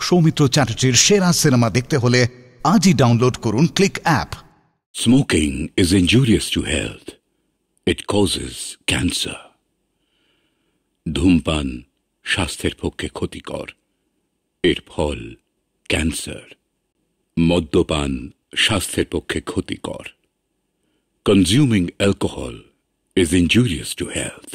সৌমিত্র চ্যাটার্জির সেরা সিনেমা দেখতে হলে আজই ডাউনলোড করুন click app. Smoking is injurious to health. It causes cancer. ধূমপান স্বাস্থ্যের পক্ষে ক্ষতিকর, এর ফল ক্যান্সার। মদ্যপান স্বাস্থ্যের পক্ষে ক্ষতিকর। Consuming alcohol is injurious to health.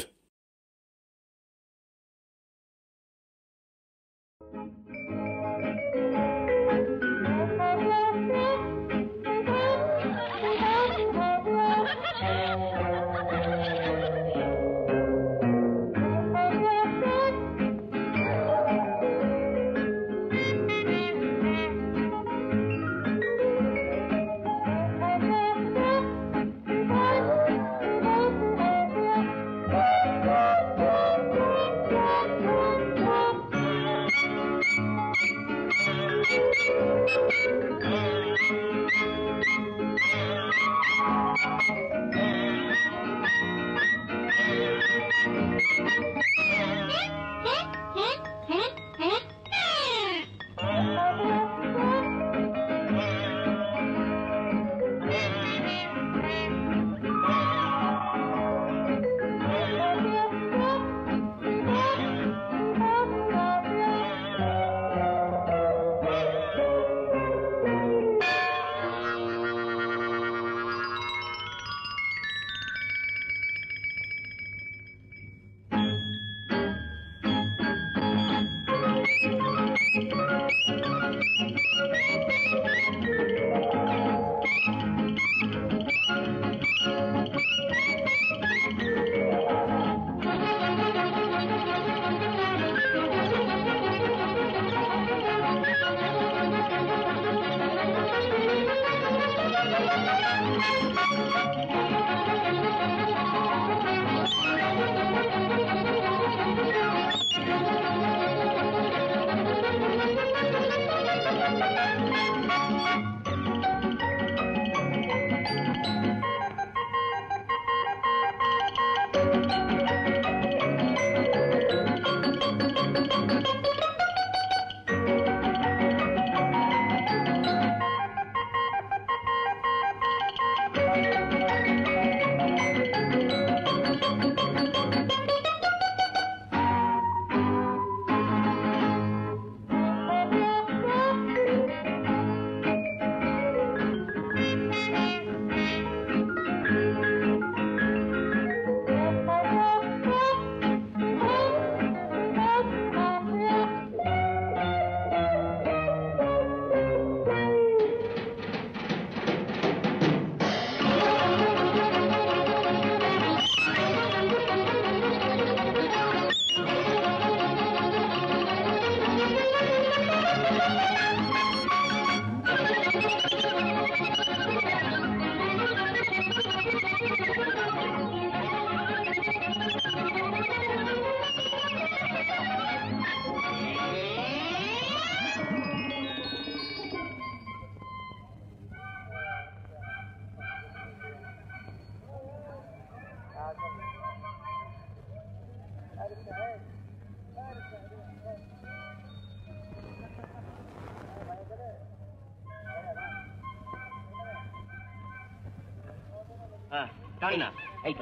টানি না, এই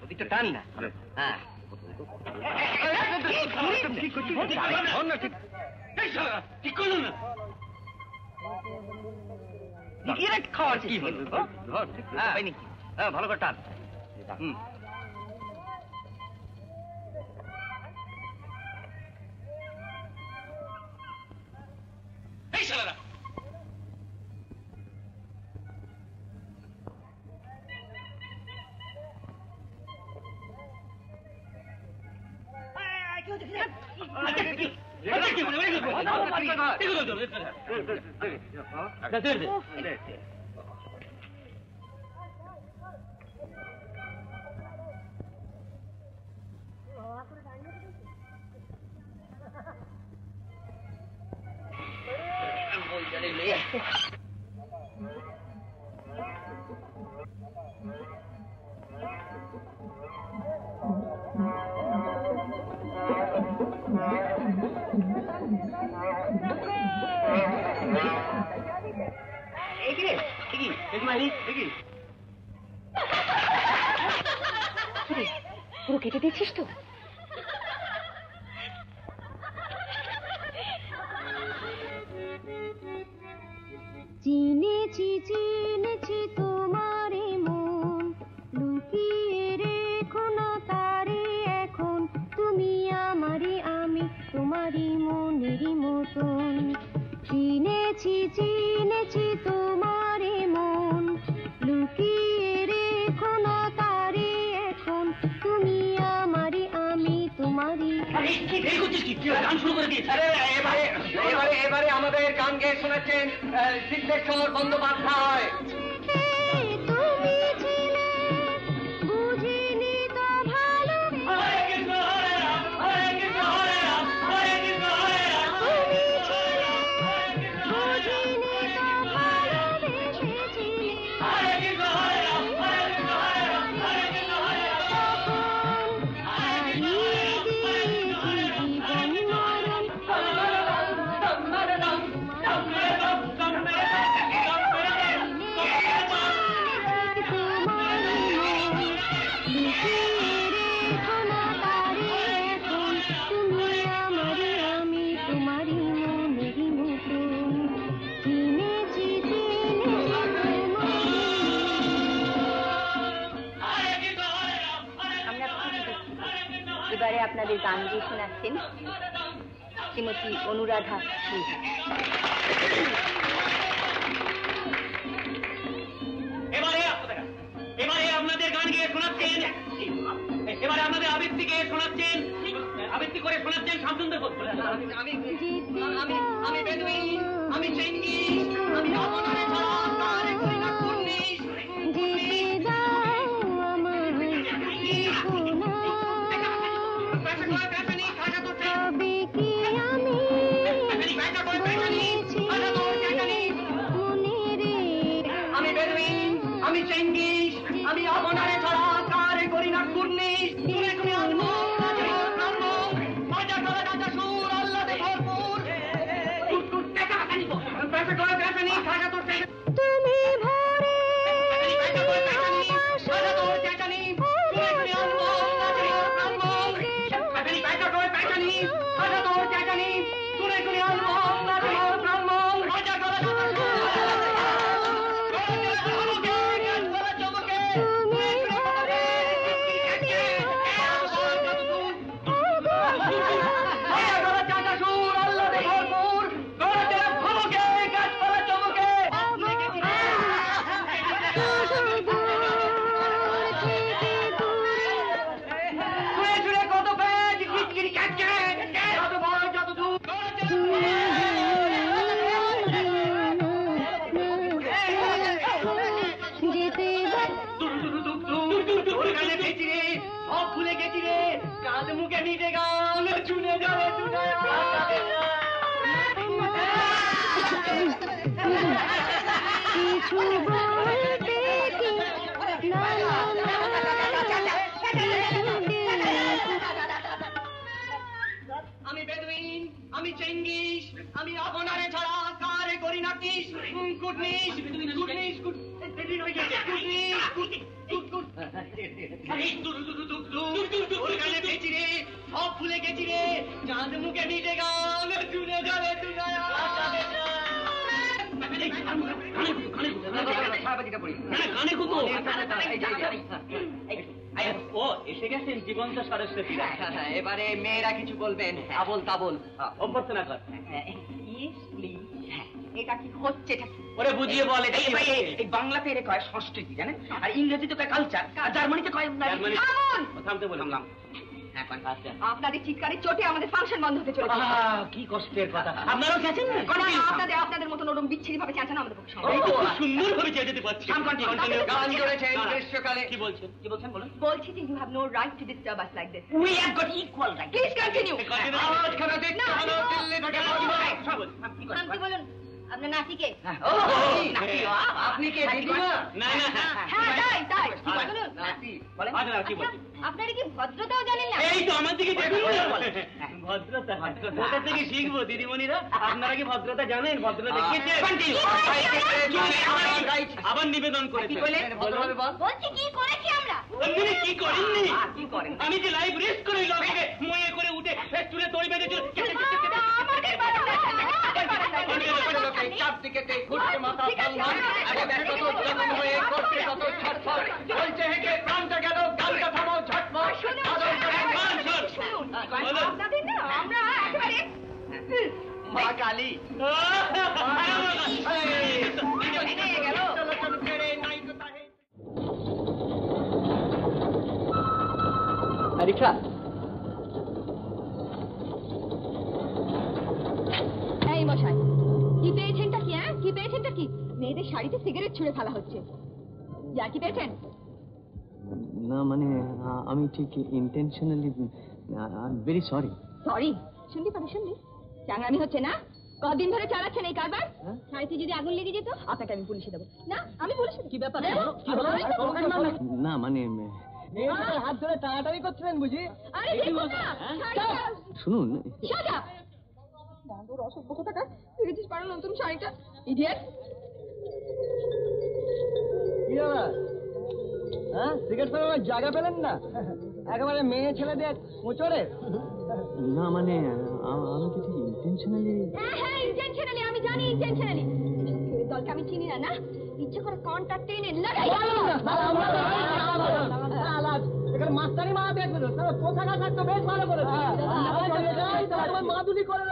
ওদিকটা টানি না। হ্যাঁ ভালো করে টান। Okay. মাইরি দেখি পুরো কেটে দিয়েছিস তো? চিনেছি চিনেছি তোমারে মন, লুকিয়ে রেখো না তারে এখন, তুমি আমারই আমি তোমারই মনেরই মতন। চিনেছি চিনেছি তোমারে মন, লুকিয়ে রেখো না তারে এখন, তুমি আমারই আমি তোমারই। গান শুরু করে দিয়েছে। এবারে এবারে এবারে আমাদের গান গেয়ে শোনাচ্ছেন সিদ্ধেশ্বর বন্দ্যোপাধ্যায়। তুমি ছিলে বুঝিনি তো ভালো, এবারে আপনাদের গান গিয়ে শোনাচ্ছেন শ্রীমতী অনুরাধা সিনহা। এবারে আপনাদের গান গিয়ে শোনাচ্ছেন, এবারে আপনাদের আবৃত্তি গিয়ে শোনাচ্ছেন, আবৃত্তি করে শোনাচ্ছেন শামসুন্দর ঘোষ। আমি বেদুইন, আমি চেঙ্গিস, আমি অবনারে ছাড়া করি না কুর্নিশ। আমি বেদুইন, আমি চেঙ্গিস, আমি অবনারে ছাড়া কারে করি না কুর্নিশ। শুনে শুনে আনবো মজা করে রাজা সুর আল্লাদে ভরপুর। তুমি ভরে ভুলে গেছি রে, কাঁদ মুখে নিতে গান শুনে যাবে কিছু বলতে কি আমি বেদুইন, আমি চেঙ্গিস, আমি আপনারে ছাড়া কারে করি না কিস। কুটনিস কুটনিস সব ভুলে গেছি রে, চাঁদ মুখে নিতে গান শুনে যাবে ও এসে গেছেন জীবন্ত সরস্বতী। এবারে মেয়েরা কিছু বলবেন আবল তাবল অভ্যর্থনা কর। এটা কি হচ্ছে? এটা কি ওরে বুঝিয়ে বলে। এই বাংলাতে এর কয় সংস্কৃতি জানেন, আর ইংরেজিতে কয় কালচার, আর জার্মানিতে কয় থামতে বললাম। আপনাদের চিৎকারে চোটে আমাদের ফাংশন বন্ধ হতে চলেছে। কি কষ্টের কথা। আপনারাও গেছেন? আপনাদের মতন ওরকম বিচ্ছিরি ভাবে চেঁচানো আমাদের পক্ষে সুন্দর ভাবে চেয়ে যেতে পারছি। গ্রীষ্মকালে কি বলছেন? কি বলছেন বলুন। বলছি যে you have no right to disturb us like this. We have got equal right. Please continue. আওয়াজখানা দেখতে হলো দিল্লি থেকে আপনি বলুন আপনার নাতিকে। আপনি কে? না না হ্যাঁ তাই বলুন। বলেন আচ্ছা কি বলছি আপনারা কি ভদ্রতাও জানেন না? এই তো আমার দিকে দেখুন ভদ্রতা কোথা থেকে শিখবো দিদিমণিরা? আপনারা কি ভদ্রতা জানেন? ভদ্রতা আবার নিবেদন করেছি। বলছি কি করেছি আমরা? কি করেননি? আমি যে লাইভ রেস্ট করে লোককে ময়ে করে উঠে চুলে দড়ি বেঁধে চারদিকে ঘুরছে মাথা বলছে হেঁটে প্রাণটা গেল গানটা থামো ঝটমট আমরা একেবারে মা কালী রিক্সা এই মশাই কি পেয়েছেনটা কি? হ্যাঁ কি পেয়েছেনটা কি? মেয়েদের শাড়িতে সিগারেট ছুঁড়ে ফেলা হচ্ছে। যা কি পেয়েছেন? না মানে আমি ঠিক ইন্টেনশনালি ভেরি সরি। সরি শুনলি পারে শুনলি চাংরামি হচ্ছে না? কদিন ধরে চালাচ্ছেন এই কারবার? শাড়িতে যদি আগুন লেগে যেত আপনাকে আমি পুলিশে দেবো। না আমি পুলিশে কি ব্যাপার? না মানে হাত ধরে টানাটানি করছিলেন বুঝি? আরে দেখুন না শুনুন শাটা বন্ধুর অসভ্য কথাটা দেখেছিস পারো নতুন শাড়িটা ইডিয়েট। কি ব্যাপার? হ্যাঁ সিগারেট ফেলার জায়গা পেলেন না? একেবারে মেয়ে ছেলেদের মোচড়ে। না মানে আমি কি ঠিক ইন্টেনশনালি? হ্যাঁ ইন্টেনশনালি আমি জানি ইন্টেনশনালি। এই দলকে আমি চিনি না না ইচ্ছে করে কন্ট্যাক্ট টেনে লড়াই এখানে মাস্টারি মা দেখবে তো তাহলে পোশাকা থাকতো বেশ ভালো করে মাদুলি করে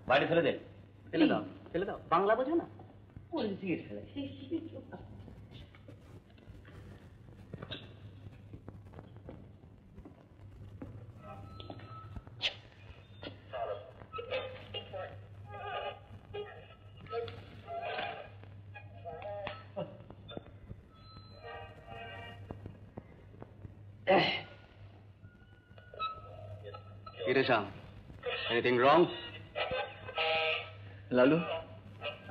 বাড়ি ফেলে দে ফেলে দাও ফেলে দাও বাংলা বোঝো না সিগারেট ফেলে এনিথিং রং? লালু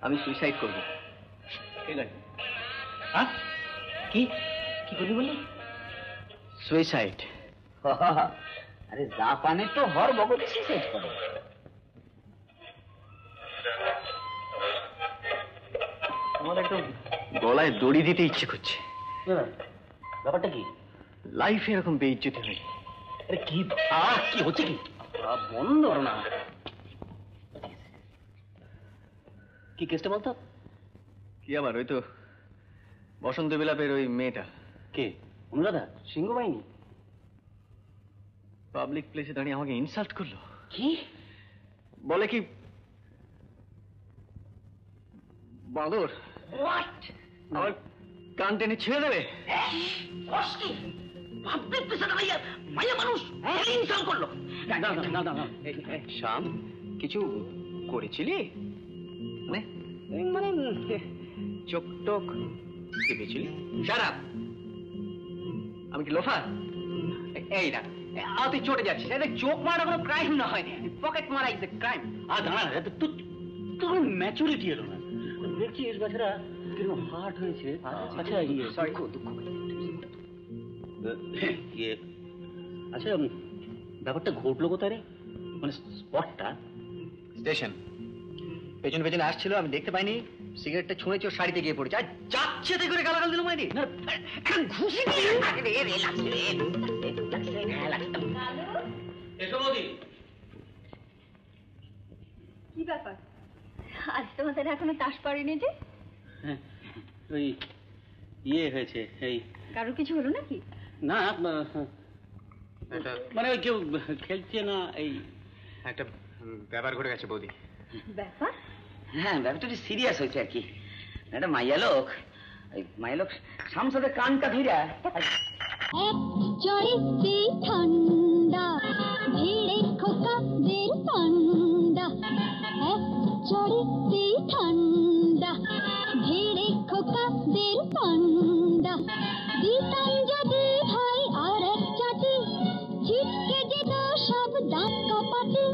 আমি সুইসাইড করবো। ঠিক আছে হ্যাঁ কি কি করবি বললি? সুইসাইড। আরে জাপানে তো হর বগলে সুইসাইড করে। আমার একদম গলায় দড়ি দিতে ইচ্ছে করছে। ব্যাপারটা কি? লাইফে এরকম বেইজ্জতি হয়। আরে কি কি হচ্ছে কি? বন্ধ না কি কেসটা বলতো? কি আবার ওই তো বসন্ত বিলাপের ওই মেয়েটা। কে? অনুরাধা সিংহ বাহিনী? পাবলিক প্লেসে দাঁড়িয়ে আমাকে ইনসাল্ট করলো। কি বলে কি বাঁদর আমার কান টেনে ছেড়ে দেবে। শাম কিছু করেছিলি? মানে চোখ টোক টিপেছিলি? শারাপ। আমি কি লোফার? এই না তুই চটে যাচ্ছিস। চোখ মারা কোনো ক্রাইম না হয়, পকেট মারা ইজ এ ক্রাইম। আর দাঁড়া তোর ম্যাচুরিটি এলো না। দেখছিস বাচ্চারা কিরকম হার্ট হয়েছে। আচ্ছা সরি দুঃখ আচ্ছা ব্যাপারটা ঘটলো কোথায় রে? মানে স্পটটা? স্টেশন। পেছন পেছনে আসছিল আমি দেখতে পাইনি। সিগারেটটা ছুঁড়েছে ওর শাড়িতে গিয়ে পড়েছে আর যাচ্ছে তাই করে গালাগাল দিল মাইরি। ঘুষি কি ব্যাপার আজ তোমাদের এখনো তাস পড়েনি যে? ওই ইয়ে হয়েছে এই কারোর কিছু হলো নাকি? না মানে ওই কেউ খেলছে না। এই একটা ব্যাপার ঘটে গেছে বৌদি। ব্যাপার? হ্যাঁ ব্যাপারটা একটু সিরিয়াস হয়েছে আর কি। একটা মাইয়া লোক শামসাদের কানটা ধীরা এক চড়িতে ঠান্ডা ভিড়ে খোকাদের পান্ডা। এক চড়িতে ঠান্ডা ভিড়ে খোকাদের পান্ডা। দিতাম যদি ভাই আর এক চাটি ছিটকে যেত সব দাঁত কপাটি।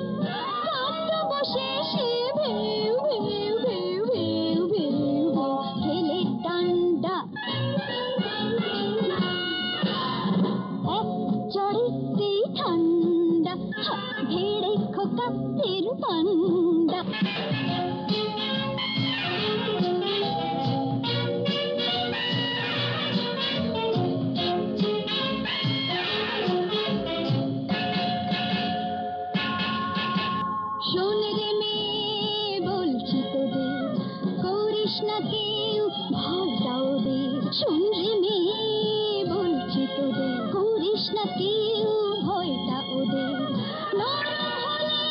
তের পান্ডা। শোন রে মেয়ে বলছি তোদের, করিস না কেউ ভয়টা ওদের। শোন রে মেয়ে বলছি তোদের, করিস না কেউ ভয়টা ওদের। নরম হলে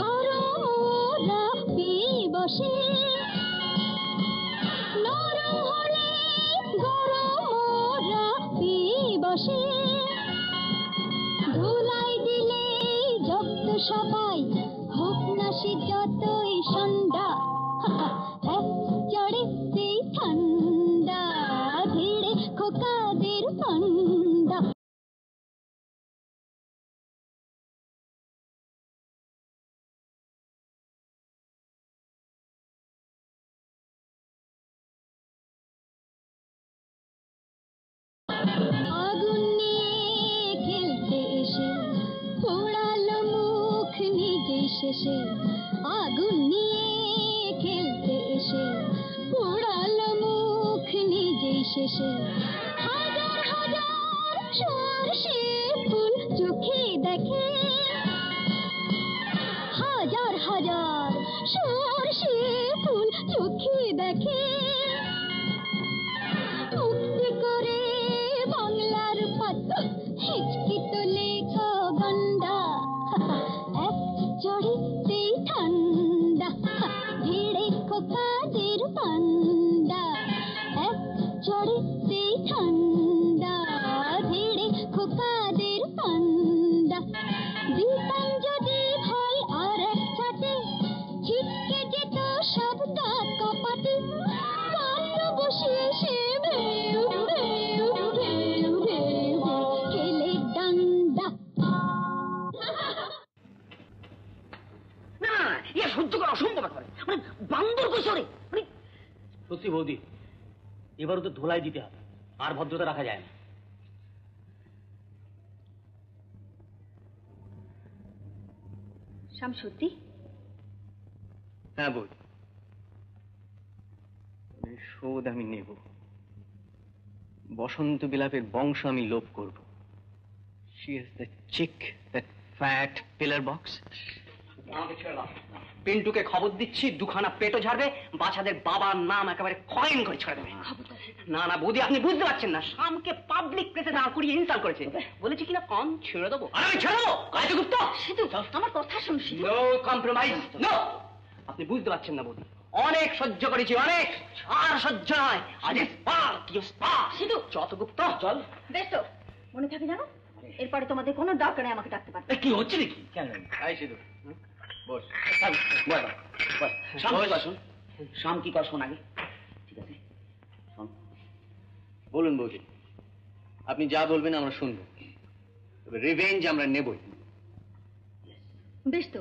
গরম ওরা পেয়ে বসে, নরম হলে গরম ওরা পেয়ে বসে। ধুলাই দিলে জব্দ সবাই, হোক না সে যতই সন্ধ্যা। এক চড়েতেই ঠান্ডা, ধীরে খোকাদের পান্ডা। আগুন নিয়ে খেলতে এসে পোড়ালো মুখ নিজে শেষে। আগুন নিয়ে খেলতে এসে পোড়ালো মুখ নিজে শেষে। হাজার হাজার সর্ষে ফুল চোখে দেখে, হাজার হাজার সর্ষে ফুল চোখে দেখে। মুক্তি করে বাংলার পাত হিচকি তোলে গন্ডা। এক চড়েতেই ঠান্ডা, ভিড়ে খোকাদের পান্ডা। এক চড়েতেই ঠান্ডা, ভিড়ে খোকাদের পান্ডা। দিতাম যদি ভয় আর এক চাটে, ছিটকে যেত সব দাঁত কপাটে। কাণ্ড বসিয়ে সে ভেউ ভেউ ভেউ ভেউ খেলে ডান্ডা। না ইয়ে সহ্য করা অসম্ভব করে, মানে বান্দর কৈশোরে। মানে সত্যি বৌদি, এবারও তো ধোলাই দিতে হবে, আর ভদ্রতা রাখা যায় না। শাম সত্যি? হ্যাঁ বৌদি, শোধ আমি নেব। বসন্ত বিলাপের বংশ আমি লোপ করব। She is the chick, that fat pillar box. আমাকে ছেড়ে দাও। পিন্টুকে খবর দিচ্ছি, দুখানা পেটো ঝাড়বে, বাচ্চাদের বাবার নাম একেবারে কয়েন করে ছেড়ে দেবে। না না বৌদি, আপনি বুঝতে পারছেন না, শামকে পাবলিক প্লেসে দাঁড় করিয়ে ইনসাল্ট করেছে। বলেছি কিনা কম ছেড়ে দেবো। আর আমি ছেড়ে দেবো? কায়দগুপ্ত সিধু আমার কথা শুন সিধু। No compromise, no. আপনি বুঝতে পারছেন না বৌদি, অনেক সহ্য করেছি, অনেক, আর সহ্য নয়। আজ সিধু চতগুপ্ত চল। বেশ তো, মনে থাকে জানো, এরপরে তোমাদের কোনো দরকার নেই আমাকে ডাকতে পারবে। কি হচ্ছে নাকি? কেন? আই সিধু, বস। শাম কি কর শোন আগে, ঠিক আছে? বলুন বৌদি, আপনি যা বলবেন আমরা শুনবো, তবে রিভেঞ্জ আমরা নেবই। বেশ তো,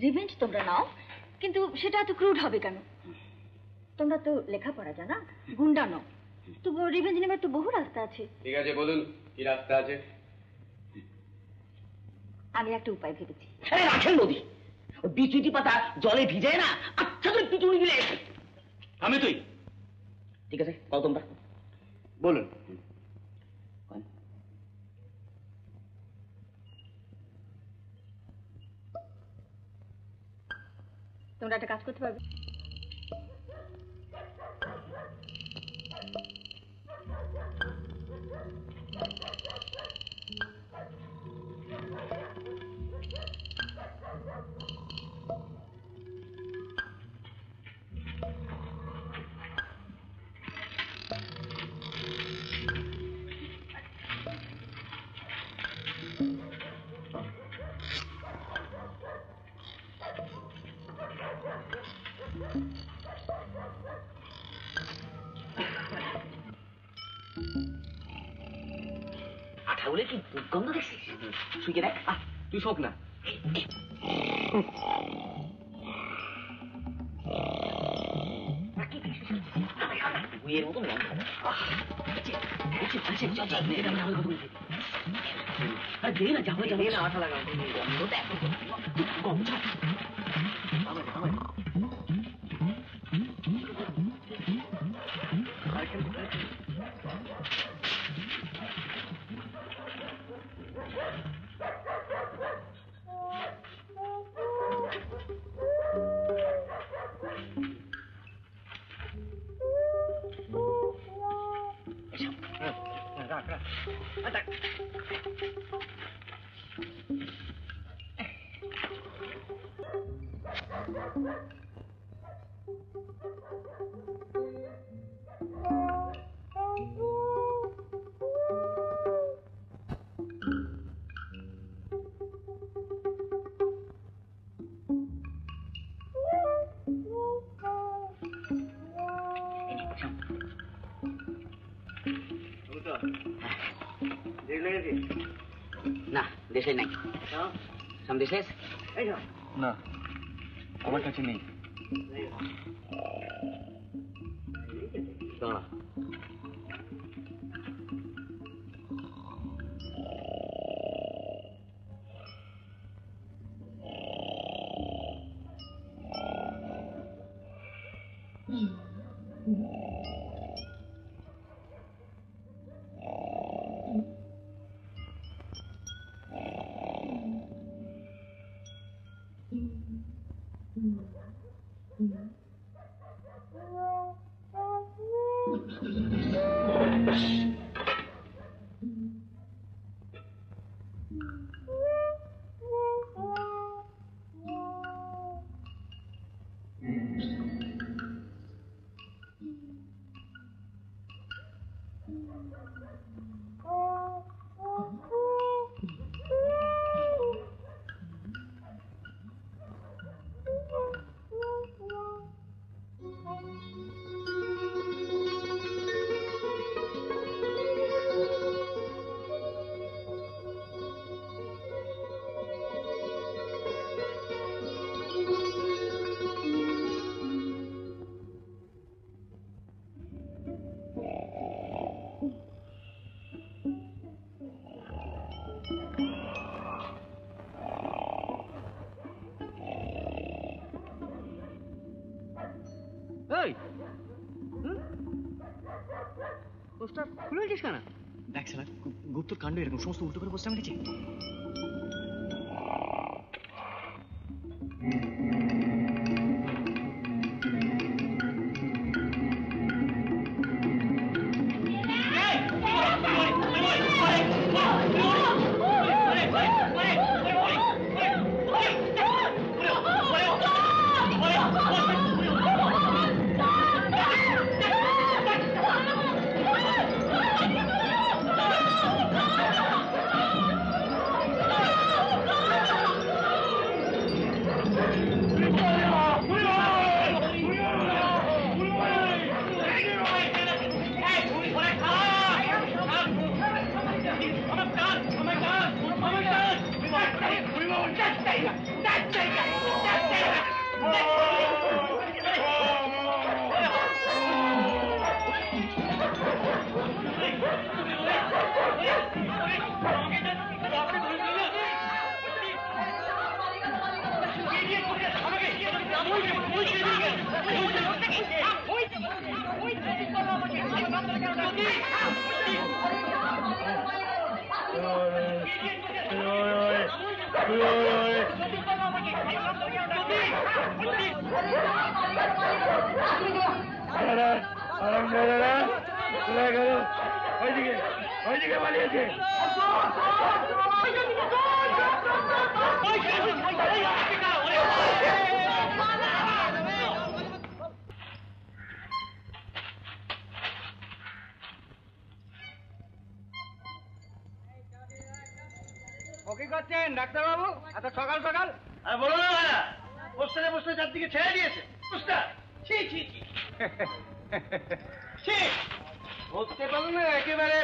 রিভেঞ্জ তোমরা নাও, কিন্তু সেটা এত ক্রুড হবে কেন? তোমরা তো লেখাপড়া জানা, গুন্ডা নও, তবু রিভেঞ্জ নেবার তো বহু রাস্তা আছে। ঠিক আছে, বলুন কি রাস্তা আছে। আমি একটা উপায় ভেবেছি। আরে রাখেন বৌদি, ওই বিচুটি পাতা জলে ভিজে না, আচ্ছা করে পিটুনি দিলে। আমি তুই ঠিক আছে, কও তোমরা বলুন। তোমরা একটা কাজ করতে পারবে? আঠা বলে কি দুর্গন্ধ দেখছিস? শুয়ে দেখ, তুই শোক না। বইয়ের মতন গন্ধ। আরে দে না, যাবো যাবো না, আঠা লাগা গন্ধ দেখো। না দেশে নাই সন্দেশ না আমার কাছে নেই। দাঁড়া পোস্টার খুলে দিস কেন? দেখ শালা গুপ্তর কাণ্ড এরকম সমস্ত উল্টো করে পোস্টার মেরেছে। কি করছেন ডাক্তারবাবু এত সকাল সকাল? আর বলো না ভাইয়া, পোস্টারে পোস্টারে চারদিকে ছেড়ে দিয়েছে পোস্টার। ছি ছি ছি ছি, বলতে পারো না একেবারে।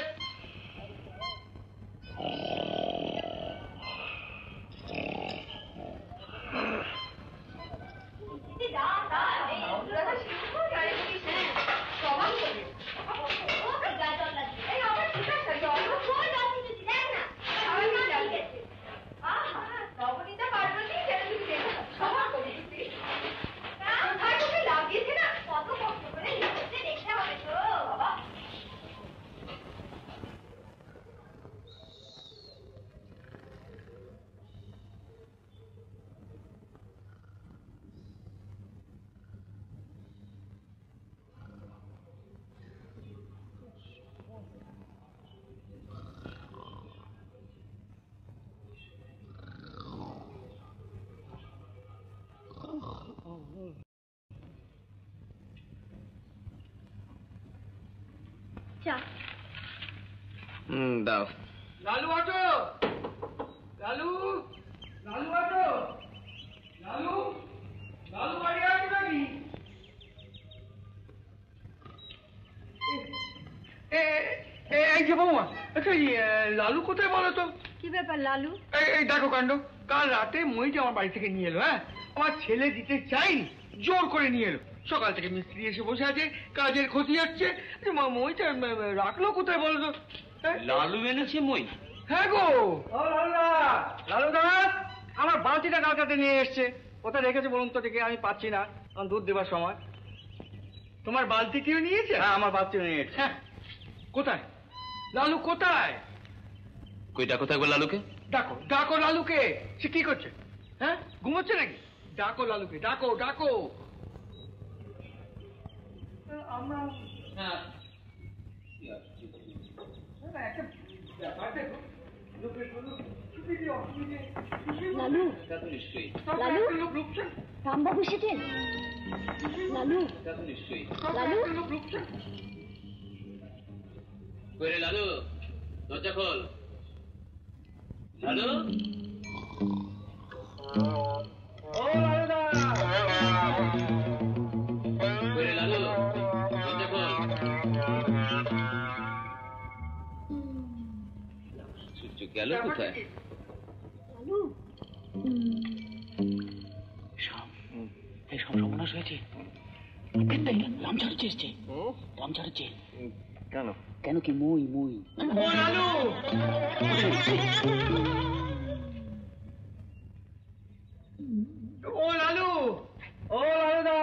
নবনীতা পার্বতী দাও। লালু অটো, লালু, লালু অটো, লালু, লালু বাড়ি আছে নাকি? এই যে বৌমা, আচ্ছা লালু কোথায় বলো তো? কি ব্যাপার লালু? এই দেখো কাণ্ড, কাল রাতে মইটা আমার বাড়ি থেকে নিয়ে এলো। হ্যাঁ, আমার ছেলে দিতে চাইনি, জোর করে নিয়ে এলো। সকাল থেকে মিস্ত্রি এসে বসে আছে, কাজের ক্ষতি হচ্ছে। মইটা রাখলো কোথায় বলো তো? লালু এনেছে মই? হ্যাঁ গো। ও লালুদা, লালুদা, আমার বালতিটা কালকাতে নিয়ে এসছে। কোথায় রেখেছে বলুন তো দেখে, আমি পাচ্ছি না আমার দুধ দেবার সময়। তোমার বালতিটিও নিয়েছে? হ্যাঁ, আমার বালতিও নিয়েছে। হ্যাঁ, কোথায় লালু, কোথায়? কই ডাকো থাকবে লালুকে? ডাকো, ডাকো লালুকে। সে কি করছে? হ্যাঁ, ঘুমোচ্ছে নাকি? ডাকো লালুকে, ডাকো, ডাকো। আমরা হ্যাঁ, একটা ব্যাপার দেখো, লোকের কোনো সুবিধে অসুবিধে লালু, তা তো নিশ্চয়ই, লালু, লোক ঢুকছে, রামবাবু এসেছেন। লালু, তা তো নিশ্চয়ই। লালু, লোক ঢুকছে। কই রে লালু, দরজা খোল। লালু, ও লালুদা, কই রে লালু, দরজা খোল। সূর্য গেল কোথায়? লালু, এই সব সর্বনাশ হয়েছে। রামচাঁদ এসছে, রামচাঁদ এসছে। কেন? কেন কি মই মই? ও লালু, ও লালু, ও লালুদা,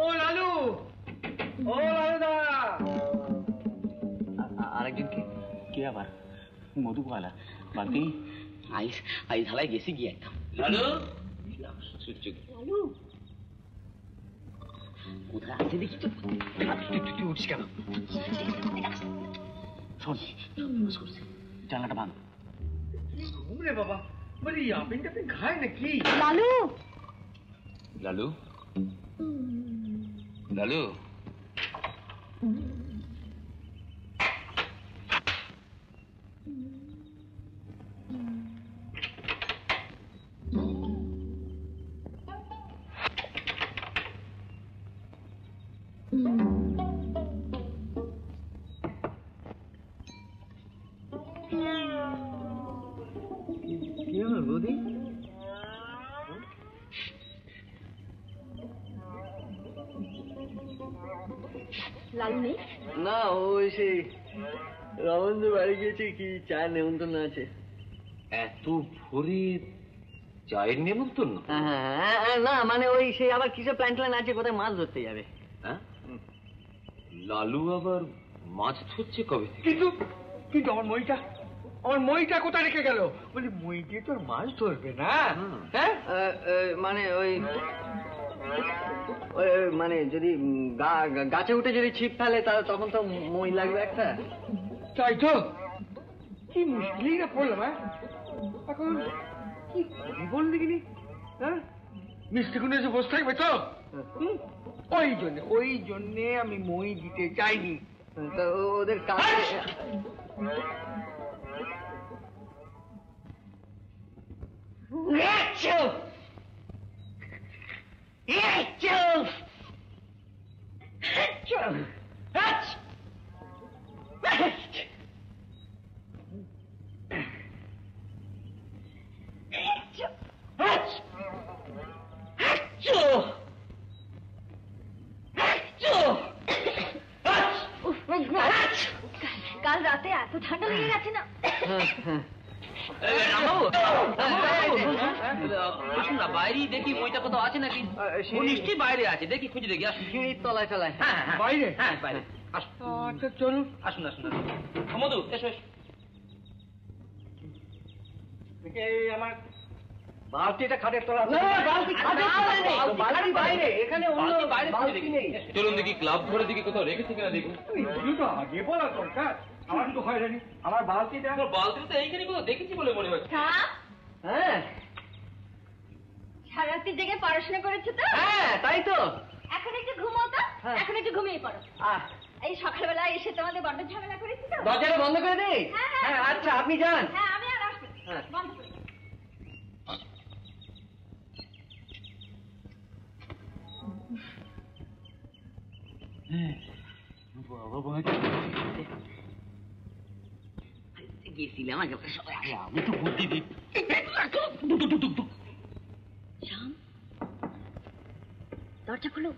ও লালু, ও লালুদা। আরেকজন কে? কে আবার? মধুবালা বাকি আইস আইস ঢালাই গেছি গিয়ে একদম। লালু, সূর্য লালু, কোথায় আছে দেখি তো। তুই উঠিস কেন? শোন, জানলাটা ভাঙ। ঘুম রে বাবা, বলি আপনি টাপিং খায় নাকি? লালু, লালু, লালু, কি হলো বৌদি? লালু নেই? না, ওই সেই রমেন্দ্র বাড়ি গিয়েছে, কি চায়ের নেমন্তন্ন আছে। এত ভোরে চায়ের নেমন্তন্ন? না মানে ওই সেই আবার কিসব প্ল্যান ট্যান আছে, কোথায় মাছ ধরতে যাবে। হ্যাঁ, লালু আবার মাছ ধরছে কবে থেকে? কিন্তু কিন্তু আমার মইটা কোথায় রেখে গেল? বলি মই দিয়ে তোর মাছ ধরবে না? হ্যাঁ, মানে ওই মানে যদি গাছে উঠে যদি ছিপ ফেলে তাহলে তখন তো মই লাগবে একটা। তাই তো, কি মুশকিলই না পড়লাম। হ্যাঁ, এখন কি করি বল দেখিনি? হ্যাঁ, মিষ্টি কুন্ডে এসে বসে থাকবে তো? ওই জন্যে আমি মই দিতে চাইনি। তো ওদের কাছে কাল রাতে এত ঠান্ডা লেগে গেছে না? আসুন না, বাইরেই দেখি মইটা কোথাও আছে নাকি। ও নিশ্চয়ই বাইরে আছে, দেখি খুঁজে দেখি। আসুন, সিঁড়ির তলায় তলায়। হ্যাঁ হ্যাঁ বাইরে? হ্যাঁ বাইরে। আসুন, আচ্ছা চলুন। আসুন আসুন আসুন। মধু, এসো এসো। এই আমার বালতিটা খাটের তলা। বালতি বাইরে, এখানে অন্য বালতি বাইরে খুঁজে বালতি দেখি। নেই। চলুন দেখি ক্লাব ঘরে দিকে কোথাও রেখেছে কিনা দেখুন। এগুলো তো আগে বলা দরকার, আমার তো হয়রানি। আমার বালতিটা বালতি তো এইখানে কোথাও দেখেছি বলে মনে হচ্ছে। হ্যাঁ, হ্যাঁ সারারাত্রি জেগে পড়াশোনা করেছো তো? হ্যাঁ তাই তো। এখন একটু ঘুমাও তো, হ্যাঁ। এখন একটু ঘুমিয়ে পড়ো। এই সকালবেলা এসে তোমাদের বড্ড ঝামেলা করেছি তো। দরজাটা বন্ধ করে দে। হ্যাঁ আচ্ছা আপনি যান। হ্যাঁ আমি আর আসবো না। হ্যাঁ। বন্ধ করে দাও। গেছিলাম আমি তো বুদ্ধি দিই। শ্যাম, দরজা খোলো।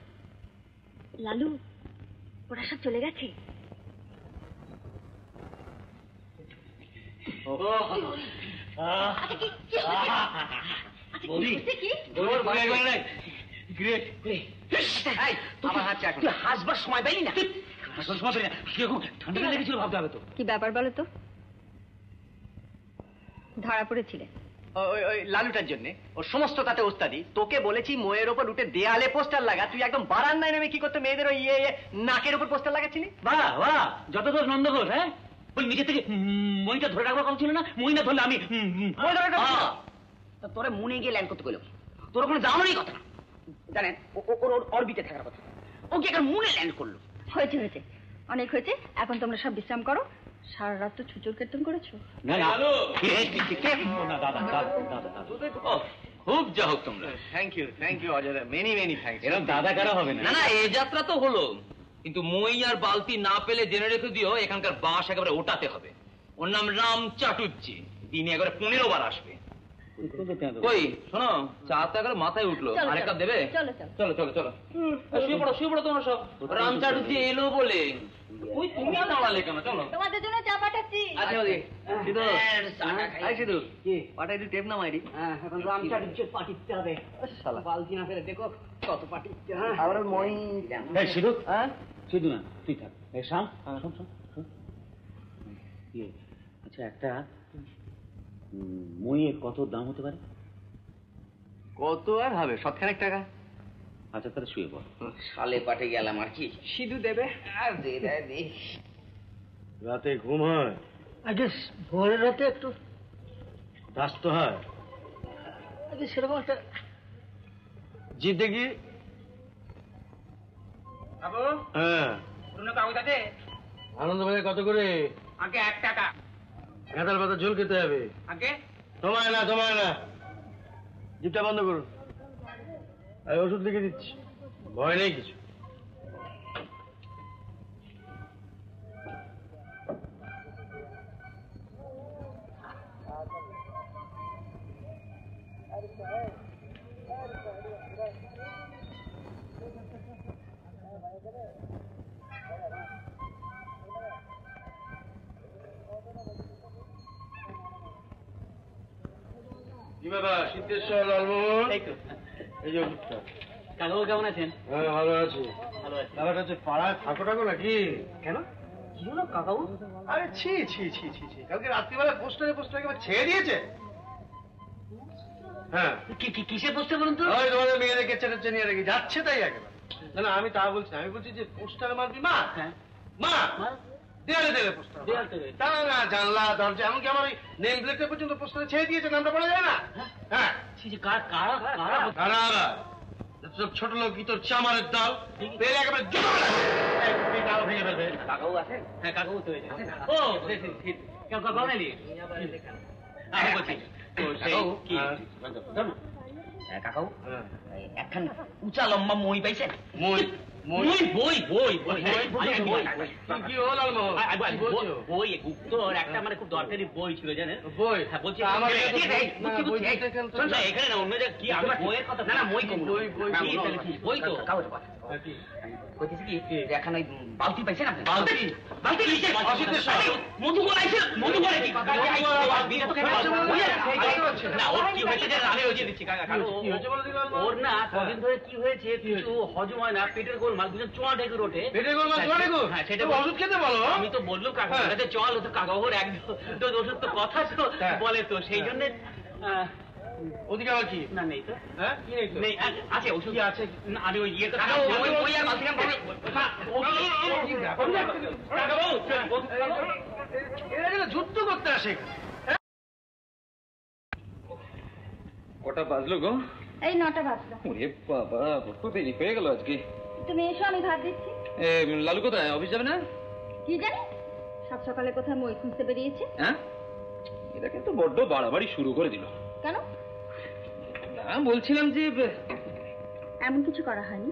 লালু, ওরা সব চলে গেছে। আচ্ছা, কি হয়েছে? আচ্ছা, কি হয়েছে কি? গ্রেট। আমার হাতটা এখন হাসবার সময় পাইনি না। ঠান্ডা লেগেছিল ভাবতে হবে তো। কি ব্যাপার বলো তো? ধরা পড়েছিলে? ওই লালুটার জন্য ওর সমস্ত তাতে ওস্তাদি। তোকে বলেছি মোয়ের ওপর উঠে দেয়ালে পোস্টার লাগা, তুই একদম বারান্দায় নেমে কি করতে মেয়েদের ওই নাকের উপর পোস্টার লাগাচ্ছিলি। বাহ বাহ, যত দোষ নন্দ ঘোষ। হ্যাঁ, ওই নিজে থেকে মইটা ধরে রাখবার কথা ছিল না? মই না ধরলে আমি তোরে মনে গিয়ে ল্যান্ড করতে গেল, তোর ওখানে যাওয়ানোরই কথা না। জানেন ওর অরবিটে থাকার কথা, ও কি এখন মনে ল্যান্ড করলো। হয়েছে হয়েছে, অনেক হয়েছে। এখন তোমরা সব বিশ্রাম করো। সারা রাত তো ছুচুর কীর্তন করেছো। না না দাদা খুব যা হোক তোমরা। Thank you Ajay, many many thanks. এরকম দাদা কারা হবে না? না না, এই যাত্রা তো হলো, কিন্তু মই আর বালতি না পেলে জেনে রেখে দিও এখানকার বাঁশ একেবারে ওটাতে হবে। ওর নাম রাম চাটুর্যে, দিনে একেবারে 15 বার আসবে। কই শোনো, চা তো একেবারে মাথায় উঠলো, চলো, আরেক কাপ চলো, দেবে? চলো, চলো। চলো চলো চলো, শুয়ে পড়ো তোমরা সব। রাম চাটুর্যে এলো বলে ওই তুমি দাঁড়ালে কেন? চলো। তোমাদের জন্য চা পাঠাচ্ছি। আচ্ছা ওদি সিধু, আই সিধু কি পাঠাই দি টেপ না মাইরি। হ্যাঁ, এখন রামচাটুর্যের পার্টি দিতে হবে। শালা বালতি না ফেলে দেখো কত পার্টি। আবার মই এই সিধু, হ্যাঁ সিধু না, তুই থাক। এই শাম, শোন শোন শোন। আচ্ছা, একটা মইয়ের কত দাম হতে পারে? কত আর হবে, 7খানেক টাকা। আচ্ছা তাহলে শুয়ে পড়। সালে পাঠে গেলাম আর কি। সিধু দেবে আর দে দে দে। রাতে ঘুম হয়? আগে ভোরের রাতে একটু ব্যস্ত হয়? আগে সেরকম একটা জিপ দেখি। হ্যাঁ, কাগজ আছে আনন্দবাজার কত করে? আগে 1 টাকা। গাঁদাল পাতা ঝোল খেতে হবে। আগে তোমায় না, জিপটা বন্ধ করুন। আমি ওষুধ লিখে দিচ্ছি, ভয় নেই কিছু। কি ব্যাপার সিদ্ধেশ্বর, লালমোহন? এই যে ওষুধটা। কাকাবু কেমন আছেন? হ্যাঁ ভালো আছি। ব্যাপারটা হচ্ছে পাড়ায় থাকো নাকি? কেন কি হলো কাকাবু? আরে ছি কালকে রাত্রিবেলা পোস্টারে একেবারে ছেড়ে দিয়েছে। হ্যাঁ, কিসের পোস্টার বলুন তো? ওই তোমাদের মেয়েদের কেচ্ছে টেচ্ছে নিয়ে রেখে যাচ্ছে তাই একেবারে। না আমি তা বলছি, আমি বলছি যে পোস্টারে মারবি মা। হ্যাঁ মা দেয়ালে পোস্টার। না জানলা দরজা এমনকি আমার ওই নেম প্লেটটা পর্যন্ত পোস্টারে ছেড়ে দিয়েছে, নামটা পড়া যায় না। হ্যাঁ, কারা সব ছোট লোক, কি তোর চামারের দল পেলে একেবারে ডাল ভেঙে ফেলবে। কাকাবু আছেন? হ্যাঁ, কাকাবু তো ও কেউ কাকাবু নেই? আমি বলছি কাকাবু একখান উঁচা লম্বা মই পাইছেন? বই গুপ্তর একটা মানে খুব দরকারি বই ছিল জানেন? বই বলছি এখানে না, অন্য জায়গায় কি আমার বইয়ের কথা না, মই বই তো বলতেছি কি এখন ওই বালতি পাইছেন আপনি? বালতি মধু বলাইছে, মধু বলে কি না, ওর কি হয়েছে জানেন? আমি ওই যে দিচ্ছি ওর না কদিন ধরে কি হয়েছে কিছু হজম হয় না, পেটের গোলমাল, দুজন চোয়া ডেকে ওঠে। পেটের গোলমাল? হ্যাঁ সেটা ওষুধ খেতে বলো। আমি তো বললাম কাকা চল, ও তো কাকাবুর এক ডোজ ওষুধ তো কথা তো বলে, তো সেই জন্য ওদিকে আবার কি? না নেই তো। হ্যাঁ, নেই আছে ওষুধ আছে। আমি ওই ইয়ে এরা যুদ্ধ করতে আসে। কটা বাজলো গো? এই 9টা বাজলো। ওরে বাবা, বড্ড দেরি হয়ে গেল আজকে। তুমি এসো, আমি ভাত দিচ্ছি। লালু কোথায়? অফিস যাবে না? কি জানি সাত সকালে কোথায় মই খুঁজতে বেরিয়েছে। হ্যাঁ, এটা কিন্তু বড্ড বাড়াবাড়ি শুরু করে দিল। কেন? না, বলছিলাম যে এমন কিছু করা হয়নি।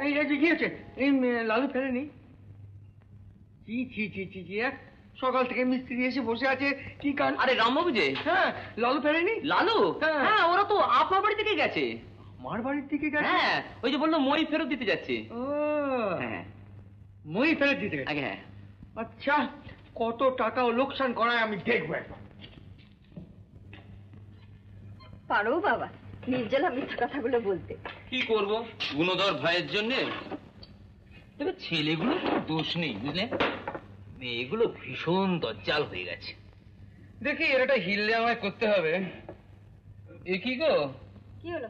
এই যে কি হচ্ছে? এই লালু ফেরেনি? ছি ছি ছি ছি ছি, সকাল থেকে মিস্ত্রি এসে বসে আছে, কি কান? আরে রামবাবু যে, হ্যাঁ, লালু ফেরেনি? লালু? হ্যাঁ। হ্যাঁ, ওরা তো আপনার বাড়ি থেকে গেছে। আমার বাড়ির দিকে গেছে? হ্যাঁ, ওই যে বললো মই ফেরত দিতে যাচ্ছে। ও হ্যাঁ মই ফেরত দিতে গেছে? আগে হ্যাঁ। আচ্ছা, কত টাকা ও লোকসান করায় আমি দেখবো একবার। পারো বাবা নির্জলা মিথ্যা কথাগুলো বলতে। কি করব, গুণধর ভাইয়ের জন্য। তবে ছেলেগুলো দোষ নেই, বুঝলে? মেয়েগুলো ভীষণ দজ্জাল হয়ে গেছে। দেখি এর একটা হিললে আমায় করতে হবে। এ কি গো, কি হলো?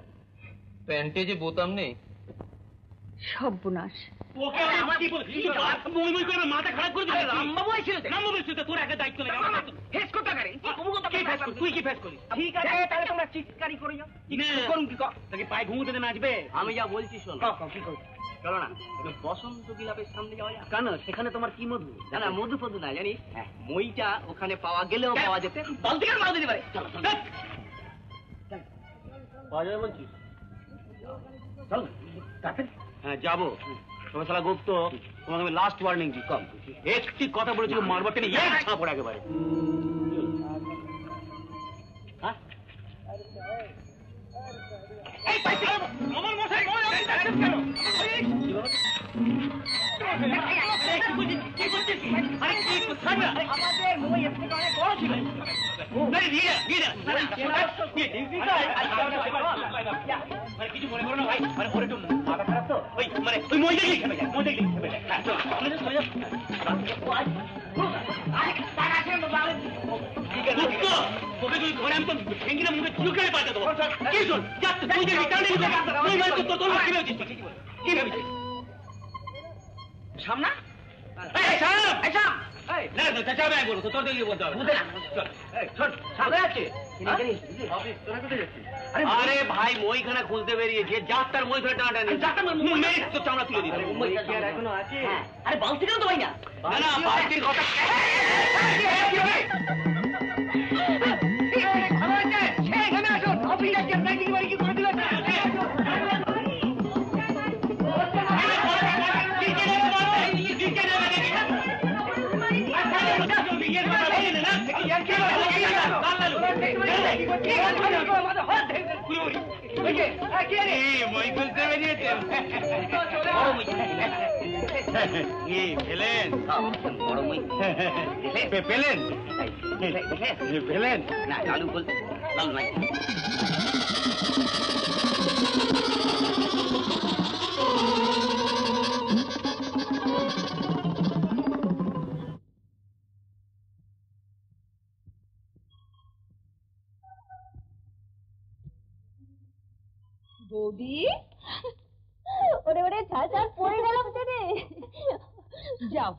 প্যান্টে যে বোতাম নেই। সর্বনাশ। ওকে আমার কি বলছিস? মই মই করে মাথা খারাপ করে দিলি। রামবাবু এসেছিল। রামবাবু এসেছিল, তোর একটা দায়িত্ব নেই। ফেস করতে পারে। তুই কি ফেস করিস? ঠিক আছে, তাহলে তোমরা চিৎকারি করে যাও। করুন কি কর? তোকে পায়ে ঘুমুতে দেবে নাচবে? আমি যা বলছি শোন। কি করছিস? চলো না, বসন্ত বিলাপের সামনে যাওয়া যায়। কেন? সেখানে তোমার কি মধু? না না, মধু ফধু না, জানিস মইটা ওখানে পাওয়া গেলেও পাওয়া যেতে। বল থেকে মারা দিতে পারে। চলো পাওয়া যাবে বলছিস? চল তাড়াতাড়ি। হ্যাঁ যাবো। তবে শালা গুপ্ত, তোমাকে আমি লাস্ট ওয়ার্নিং দিই, কম একটি কথা বলেছিল মারবার টেনে ছাপড় একেবারে। আমার মশাই কেন? আমাদের মই এর থেকে অনেক বড় ছিল। কিছু মনে করো না ভাই, মানে ওর একটু মাথা খারাপ তো, ওই মানে ওই মই দেখলেই খেপে যায়, মই দেখলেই খেপে যায়। তোকে তুই ঘরে আমি তো ভেঙ্গিনা মুখে চুলকারে পাঠা দেবো। কি শোন, যাচ্ছে তুই দেখবি কারণে তোর কি ভেবেছিস? কি ভেবেছিস? সামনা আরে ভাই মইখানা খুলতে বেরিয়েছে, যাত্রার মই ধরে টানাটানি চামড়া তুলে দিতে। আরে বালতি কেন তো ভাই না? না বালতির কথা এখানে আসুন, অফিস কি করে দিল? মই খুলতে বেরিয়েছে। পেলেন বড় মই পেলেন পেলেন না, লালু বলতে লালু নাই। বৌদি, ওরে ওরে ছাড় ছাড়, পড়ে গেলাম যে রে। যাও,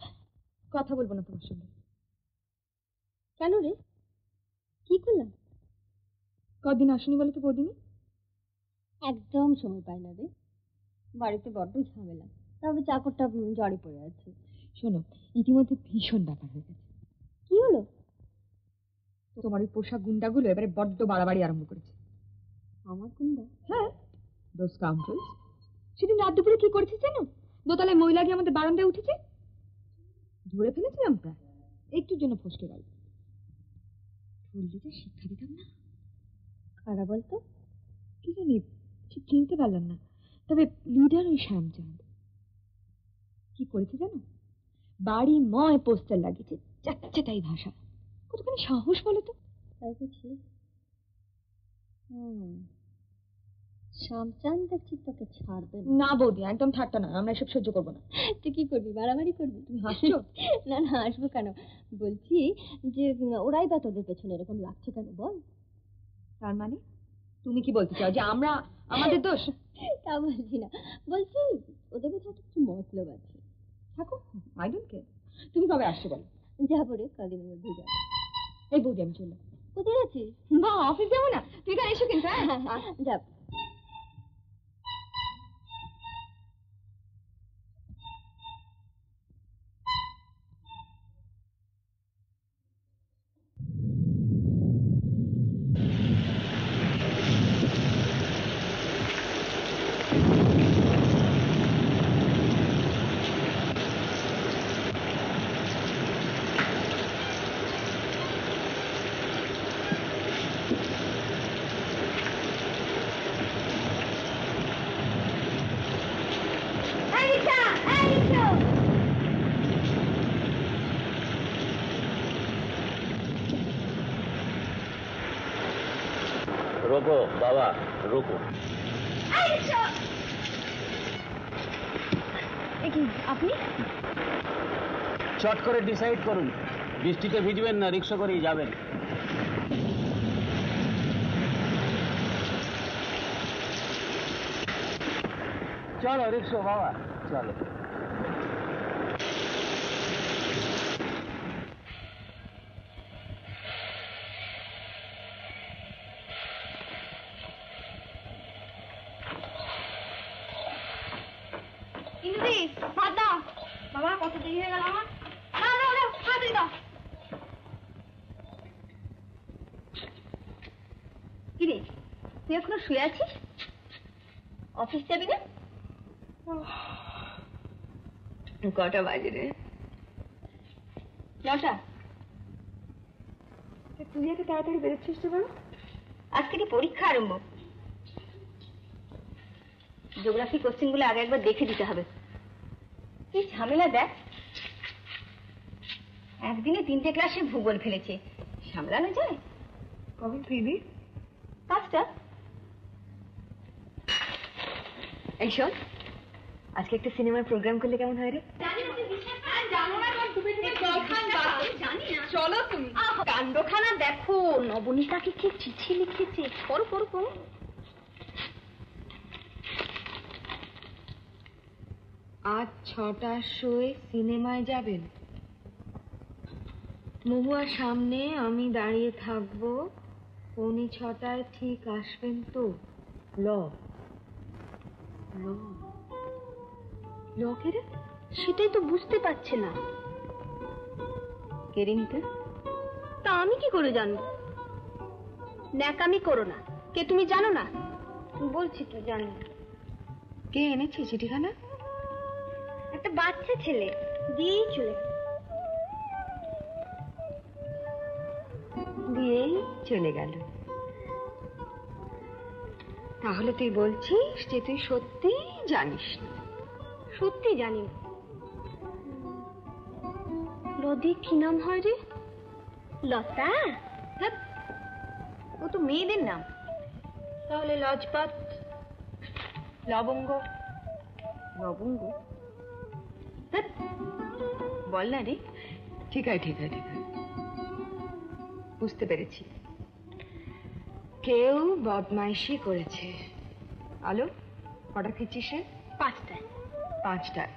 কথা বলবো না তোমার সঙ্গে। কেন রে, কি করলাম? কদিন আসনি বলে তো বৌদিনি? একদম সময় পাই না রে, বাড়িতে বড্ড ঝামেলা, তবে চাকরটা জ্বরে পড়ে আছে। শোনো, ইতিমধ্যে ভীষণ ব্যাপার হয়ে গেছে। কি হলো? তোমার ওই পোশাক গুন্ডাগুলো এবারে বড্ড বাড়াবাড়ি আরম্ভ করেছে। আমার গুন্ডা? হ্যাঁ, দোজ কাউন্টার্স। সেদিন রাত দুপুরে কি করেছে জানো? দোতলায় মহিলা গিয়ে আমাদের বারান্দায় উঠেছে, ধরে ফেলেছিলাম, প্রায় একটুর জন্য ফসকে গেল। ধরলে শিক্ষা দিতাম না। কারা বলতো? কি জানি, ঠিক চিনতে পারলাম না, তবে লিডার ওই শ্যামচাঁদ। কি করেছে জানো? বাড়ি ময় পোস্টার লাগিয়েছে, যাচ্ছে তাই ভাষা। কতখানি সাহস বলো তো? তাই বুঝি। শ্যামচাঁদ দেখছি তোকে ছাড়বে না। বৌদি, একদম ঠাট্টা না, আমরা এসব সহ্য করবো না। তুই কি করবি, মারামারি করবি? তুমি হাসছো? না না, হাসবো কেন? বলছি যে ওরাই বা তোদের পেছনে এরকম লাগছে কেন বল? তার মানে তুমি কি বলতে চাও যে আমরা, আমাদের দোষ? তা বলছি না, বলছি ওদের কাছে কিছু মতলব আছে। থাকো, আই ডোন্ট কেয়ার। তুমি কবে আসছো বলো? যাবো রে, কদিনের মধ্যে যাবো। এই বৌদি আমি চললাম। কোথায় আছিস? বা অফিস যাবো না, তুই এখানে এসো কিন্তু। হ্যাঁ যাব। রোকো বাবা, রোকো। আপনি চট করে ডিসাইড করুন, বৃষ্টিতে ভিজবেন না রিক্সা করেই যাবেন? চলো রিক্সা বাবা, চলো। ইন্দ্রি, ভাত দাও। বাবা কত দেরি হয়ে গেল আমার। দাও দাও দাও, তাড়াতাড়ি দাও। কিরে, তুই এখনো শুয়ে আছিস? অফিস যাবি না? কটা বাজে রে? 9টা। তুই এত তাড়াতাড়ি বেরোচ্ছিস তো? বলো, আজ থেকে পরীক্ষা আরম্ভ। জিওগ্রাফি কোশ্চেনগুলো আগে একবার দেখে দিতে হবে। কি ঝামেলা দেখ, একদিনে 3টে ক্লাসে ভূগোল ফেলেছে, সামলানো যায়? কবে ফিরবি? 5টা। এই শোন, আজকে একটা সিনেমার প্রোগ্রাম করলে কেমন হয় রে? চলো তুমি, কাণ্ডখানা দেখো। নবনীতাকে কি চিঠি লিখেছে, পড়ো পড়ো পড়ো। আজ 6টার শোয়ে সিনেমায় যাবেন। মহুয়ার সামনে আমি দাঁড়িয়ে থাকবো, 6:45 ঠিক আসবেন তো? ল ল কে রে? সেটাই তো বুঝতে পারছে না। কে রে নিতে? তা আমি কি করে জানবো? ন্যাকামি করো না। কে তুমি জানো না? বলছি তো জানো। কে এনেছে চিঠিখানা? একটা বাচ্চা ছেলে দিয়েই চলে গেল। তাহলে তুই বলছিস যে তুই সত্যি জানিস না? সত্যি জানি না। লদি কি নাম হয় রে? লতা? ধ্যাৎ, ও তো মেয়েদের নাম। তাহলে লজপাত, লবঙ্গ। লবঙ্গ? ধ্যাৎ, বল না রে। ঠিক আছে বুঝতে পেরেছি, কেউ বদমাইশি করেছে। আলো, কটা ফিরছিস রে? 5টায়। 5টায়?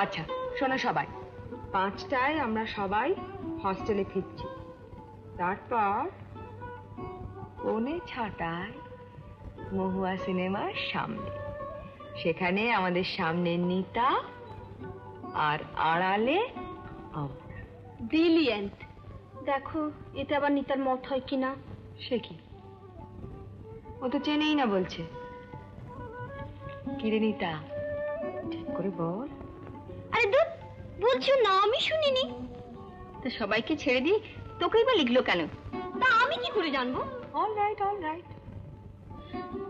আচ্ছা শোনো সবাই, 5টায় আমরা সবাই হস্টেলে ফিরছি। তারপর 6:45 মহুয়া সিনেমার সামনে। সেখানে আমাদের সামনে নিতা আর আড়ালে আমরা। ব্রিলিয়েন্ট। দেখো এটা আবার নিতার মত হয় কিনা। সে কি, ও তো চেনেই না বলছে। কিরে নিতা, ঠিক করে বল। আরে দূর, বলছো না আমি শুনিনি। তো সবাইকে ছেড়ে দিই, তোকেই বা লিখলো কেন? তা আমি কি করে জানবো? All right.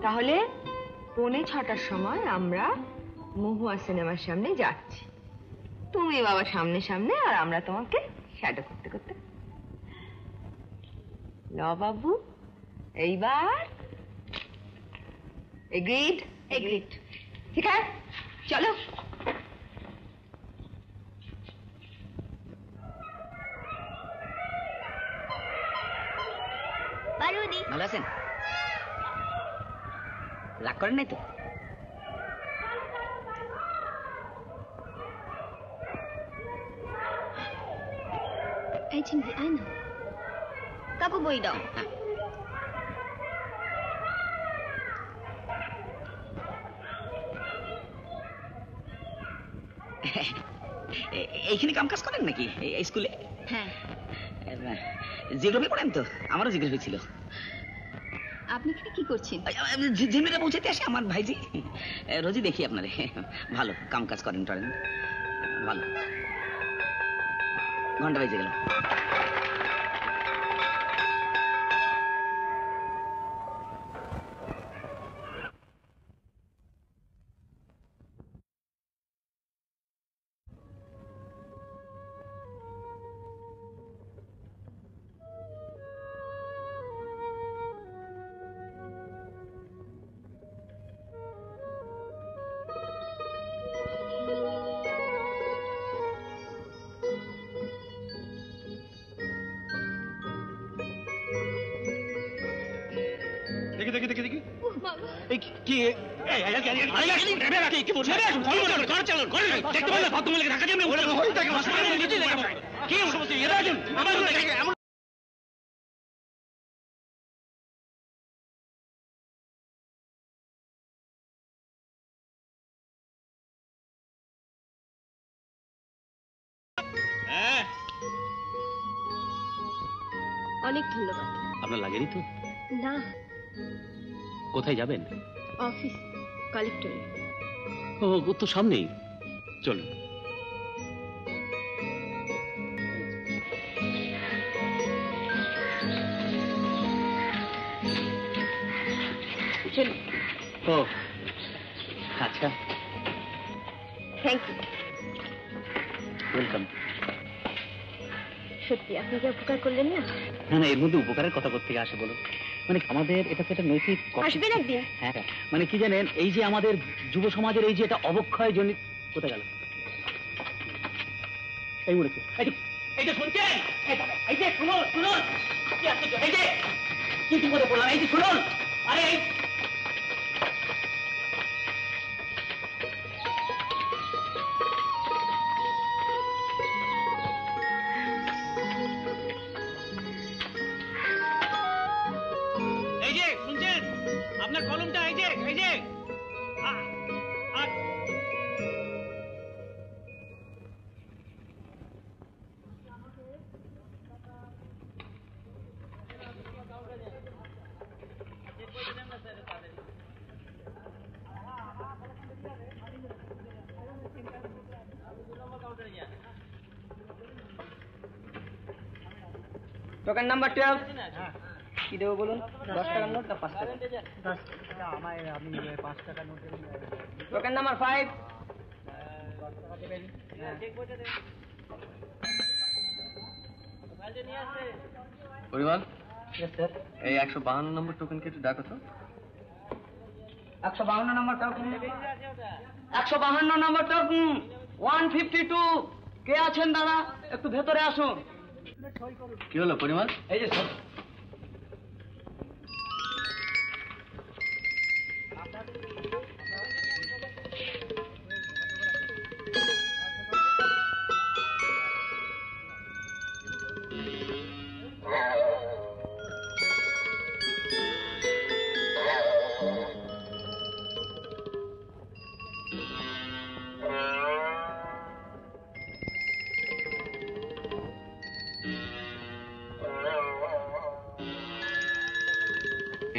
তাহলে 6:45 সময় আমরা মহুয়া সিনেমার সামনে যাচ্ছি। তুমি বাবা সামনে সামনে, আর আমরা তোমাকে শ্যাডো করতে করতে। ল বাবু, এইবার এগ্রিড? এগ্রিড। ঠিক আছে, চলো। পারুদি ভালো আছেন? রাগ করেন নাই তো? চিনবি, আয় না। কাকু বই দাও। এইখানে কাম কাজ করেন নাকি এই স্কুলে? হ্যাঁ। জিওগ্রাফি পড়েন তো? আমারও জিওগ্রাফি ছিল। আপনি এখানে কি করছেন? জিমেটা পৌঁছাতে আসে আমার ভাইজি। রোজই দেখি আপনারে, ভালো কাম কাজ করেন টরেন, ভালো। ঘন্টা বেজে গেল। দেখি দেখি দেখি দেখি কি অনেক ধন্যবাদ। আপনার লাগেনি তো? না, কোথায় যাবেন? অফিস, কালেক্টরে। ও তো সামনেই, চলুন। ও আচ্ছা, থ্যাংক ইউ। ওয়েলকাম। সত্যি আপনি যে উপকার করলেন না। না না, এর মধ্যে উপকারের কথা কোত্থেকে আসে বলুন? মানে আমাদের এটা তো একটা নৈতিক আসবেন একদিন। হ্যাঁ, মানে কি জানেন, এই যে আমাদের যুব সমাজের এই যে এটা অবক্ষয় জনিত, কোথায় গেল এই উড়েছে, এই যে শুনছেন, এই যে শুনুন শুনুন, এই যে কি বিপদে পড়লাম, এই যে শুনুন, আরে এই যে শুনছেন, আপনার কলমটা এই যে টোকেন নাম্বার 12 কি দেবো বলুন? 10 টাকার নোট না 5 টাকা? 10 টাকা। আমি 5 টাকার নোট দেব। টোকেন নাম্বার 5 10 টাকা দেবেন। চেক বইটা দেন। মোবাইলটা নিয়ে আসে। পরিমাণ यस স্যার। এই 152 নম্বর টোকেনকে একটু ডাকো তো। 152 নম্বর টোকেন, 152 নম্বর টোকেন 152। কে আছেন দাদা? একটু ভেতরে আসুন। কি হলো পরিমাণ? এই যে স্যার।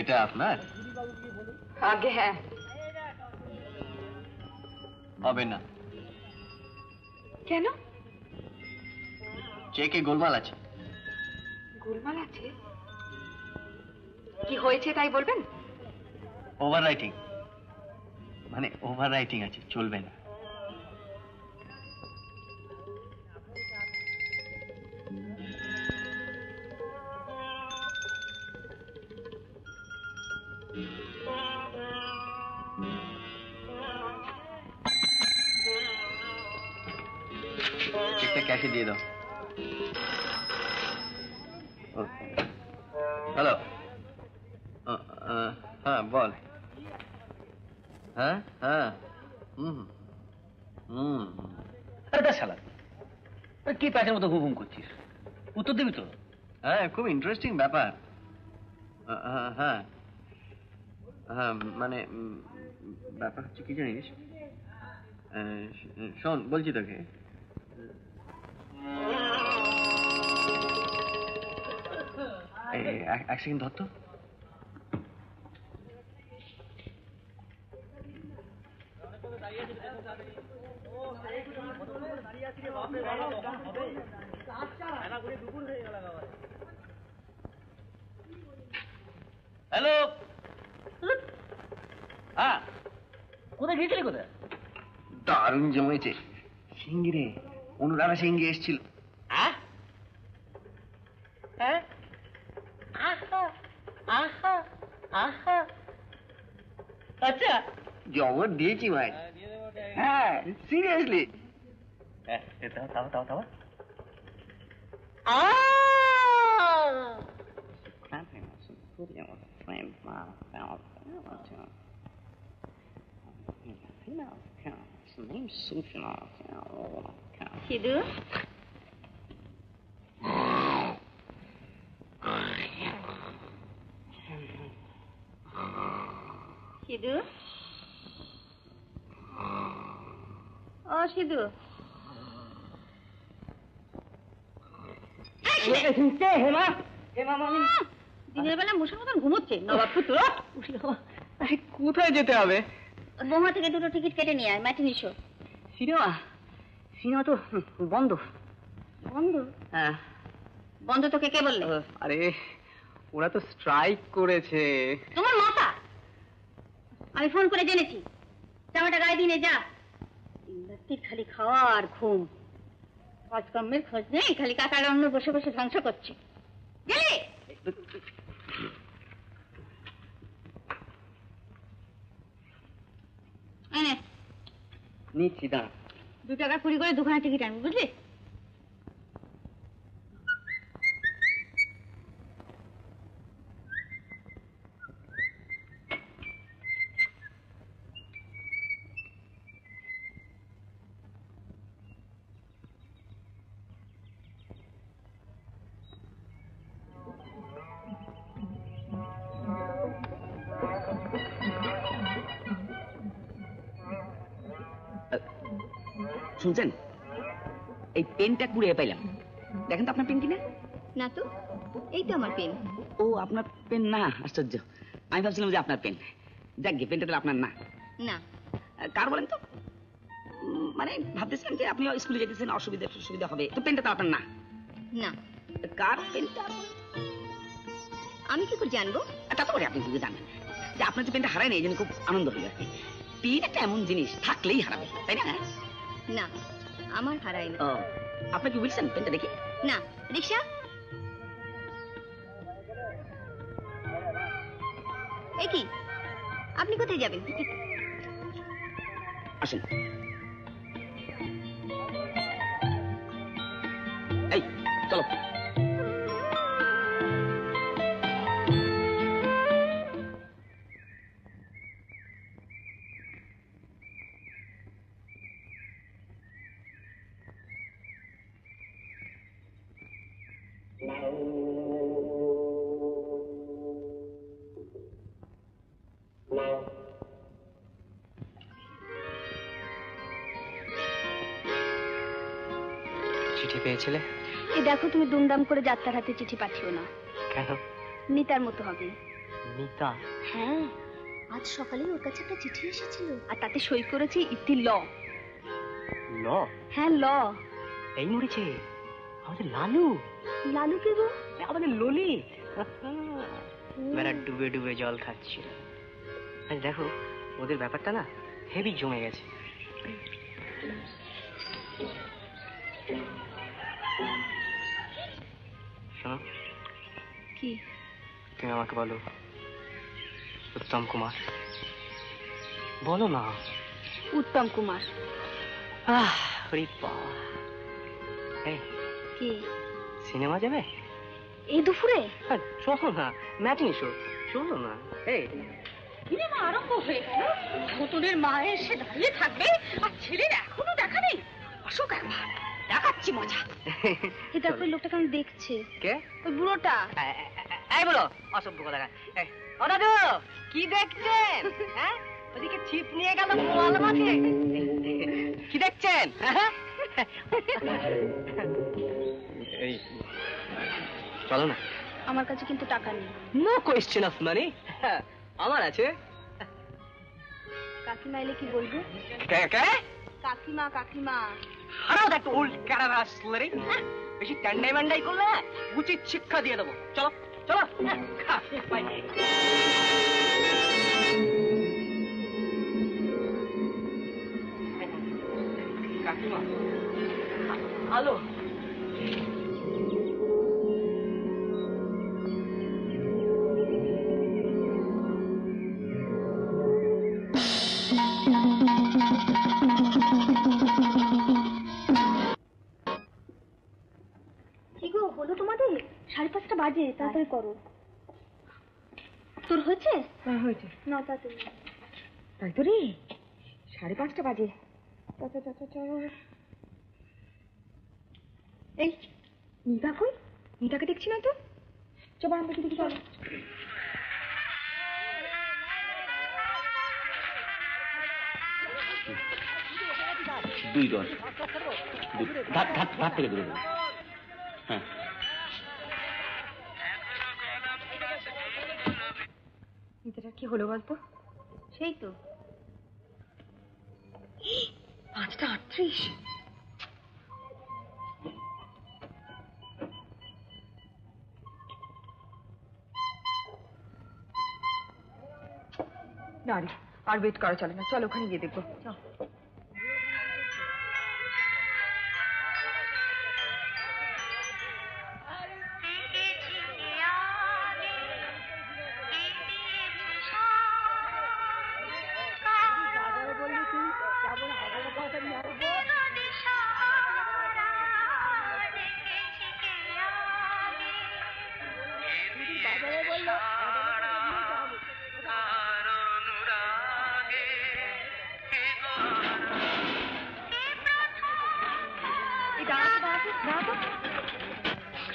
এটা আপনার? আগে হ্যাঁ। হবে না। কেন? চেকে গোলমাল আছে। গোলমাল আছে? কি হয়েছে তাই বলবেন? ওভার রাইটিং, মানে ওভার রাইটিং আছে, চলবে না। চেকটা ক্যাশে দিয়ে দাও। হ্যালো, হ্যাঁ বল। হ্যাঁ হ্যাঁ হুম হুম আরে শালা, কি প্যাকের মতো হুকুম করছিস? উত্তর দিবি তো? হ্যাঁ, খুব ইন্টারেস্টিং ব্যাপার। হ্যাঁ হ্যাঁ, মানে ব্যাপার হচ্ছে কি জানিস, শোন বলছি তোকে। এক সেকেন্ড ধর তো। হ্যালো, হ্যাঁ কোথায় গিয়েছিলি? কোথায়? দারুণ জমেছে সিঙ্গি রে, অনুরাধা সিঙ্গি এসেছিল। হ্যাঁ হ্যাঁ, আহা আহা আহা, আচ্ছা জবর দিয়েছি ভাই। হ্যাঁ সিরিয়াসলি। তাও সিধু, সিধু, ও সিধু, দিনের বেলা মশার মতন ঘুমোচ্ছে নবাব পুত্র। কোথায় যেতে হবে? বোমা থেকে 2টো টিকিট কেটে নিয়ে আয়, ম্যাটিনি শো। সিনেমা তো বন্ধ। বন্ধ? হ্যাঁ বন্ধ তোকে কে বললে? আরে ওরা তো স্ট্রাইক করেছে। তোমার মাথা, আমি ফোন করে জেনেছি। জামাটা গায়ে দিনে যা। দিনরাত্রি খালি খাওয়া আর ঘুম, কাজকর্মের খোঁজ নেই, খালি কাকার অন্য বসে বসে ধ্বংস করছে। গেলে নিচ্ছি, দাঁড়া। 2 টাকা কুড়ি করে 2খানা টিকিট আনবি, বুঝলি? শুনছেন, এই পেনটা কুড়িয়ে পাইলাম, দেখেন তো আপনার পেন কিনা। না তো, এই তো আমার পেন। ও আপনার পেন না, আশ্চর্য। আমি ভাবছিলাম যে আপনার পেন। যাক গে, পেনটা তাহলে আপনার না। না। কার বলেন তো? মানে ভাবতেছিলাম যে আপনি স্কুলে যেতেছেন, অসুবিধা হবে, তো পেনটা তো আপনার না। না। কার পেনটা? আমি কি করে জানবো? তা তো করে আপনি কি জানবেন যে আপনার যে পেনটা হারায় না, এই জন্য খুব আনন্দ হলো আর কি। পেন একটা এমন জিনিস, থাকলেই হারাবে, তাই না? না, আমার হারায়নি। ও, আপনি কি বলছেন? পেনটা দেখি। না। রিক্সা, এই কি, আপনি কোথায় যাবেন? আসেন। এই চলো। চিঠি পেয়েছিলে? এই দেখো, তুমি দুমদাম করে যাত্রার হাতে চিঠি পাঠিও না। কেন? নিতার মতো হবে। নিতা? হ্যাঁ, আজ সকালেই ওর কাছে একটা চিঠি এসেছিল, আর তাতে সই করেছে ইতি ল। ল? হ্যাঁ, ল। এই মরেছে আমাদের লালু। লালু কে গো? আমাদের ললিত। বেড়া ডুবে ডুবে জল খাচ্ছিল। আজ দেখো, ওদের ব্যাপারটা না হেভি জমে গেছে। শোনো, কি? তুমি আমাকে বলো, উত্তম কুমার? বলো না। উত্তম কুমার। কি সিনেমা যাবে এই দুপুরে? চলো না, ম্যাটিনি শো, চলো না। সিনেমা আরম্ভ হয়ে গেল, ভুতুড়ের মা এসে দাঁড়িয়ে থাকবে আর ছেলের এখনো দেখা নেই। অশোক একবার দেখাচ্ছি মজা। এই দেখো লোকটা কেমন দেখছে। কে? ওই বুড়োটা। এই বলো অসভ্য কথা। ও দাদু কি দেখছেন? হ্যাঁ ওদিকে ছিপ নিয়ে গেল পোয়াল মাঠে, কি দেখছেন? এই চলো না। আমার কাছে কিন্তু টাকা নেই। No question of money. আমার আছে। কাকিমা এলে কি বলবো? কাকিমা কাকিমা। আরো দেখো ওল্ড ক্যারারা স্লেরি। বেশি টান্ডাই মান্ডাই করলে উচিত শিক্ষা দিয়ে দেবো। চলো চলো। কাকিমা হ্যালো। কি গো হলো তোমাদের? 5:30 বাজে, তাড়াতাড়ি করো। তোর হয়েছে? হ্যাঁ হয়েছে। না তাড়াতাড়ি। তাই তো রে, 5:30 বাজে। এই নিতা কই? নিতাকে দেখছি না তো। চলো আমরা দেখি। চলো। দুই 10 ঘাট থেকে দূরে। হ্যাঁ নিতাটা কি হলো বলতো? সেই তো 5:38। না রে, আর ওয়েট করা চলে না। চল ওখানে গিয়ে দেখবো। চল।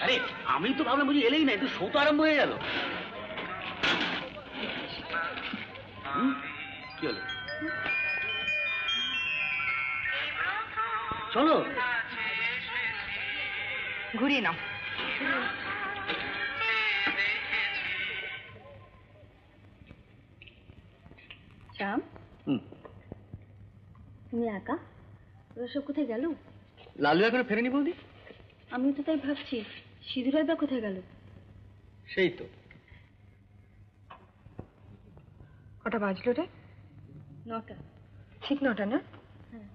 আরে আমি তো ভাবলাম বুঝি এলেই না, একটু শো তো আরম্ভ হয়ে গেল। কি হলো? চলো ঘুরিয়ে নাও। শ্যাম, তুমি একা? ওরা সব কোথায় গেল? লালু এখনো ফেরেনি বৌদি? আমিও তো তাই ভাবছি। সিঁদুর বা কোথায় গেল? সেই তো। কটা বাজলো রে? 9টা। ঠিক 9টা না? হ্যাঁ।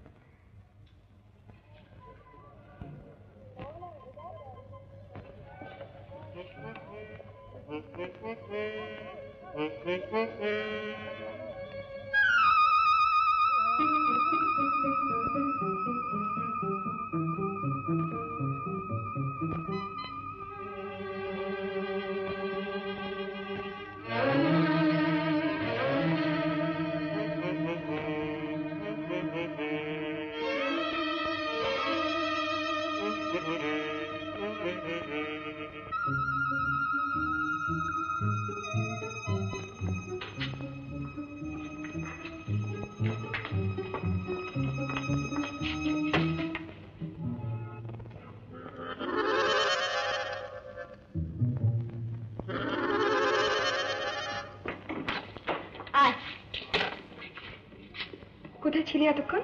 কোথায় ছিলি এতক্ষণ?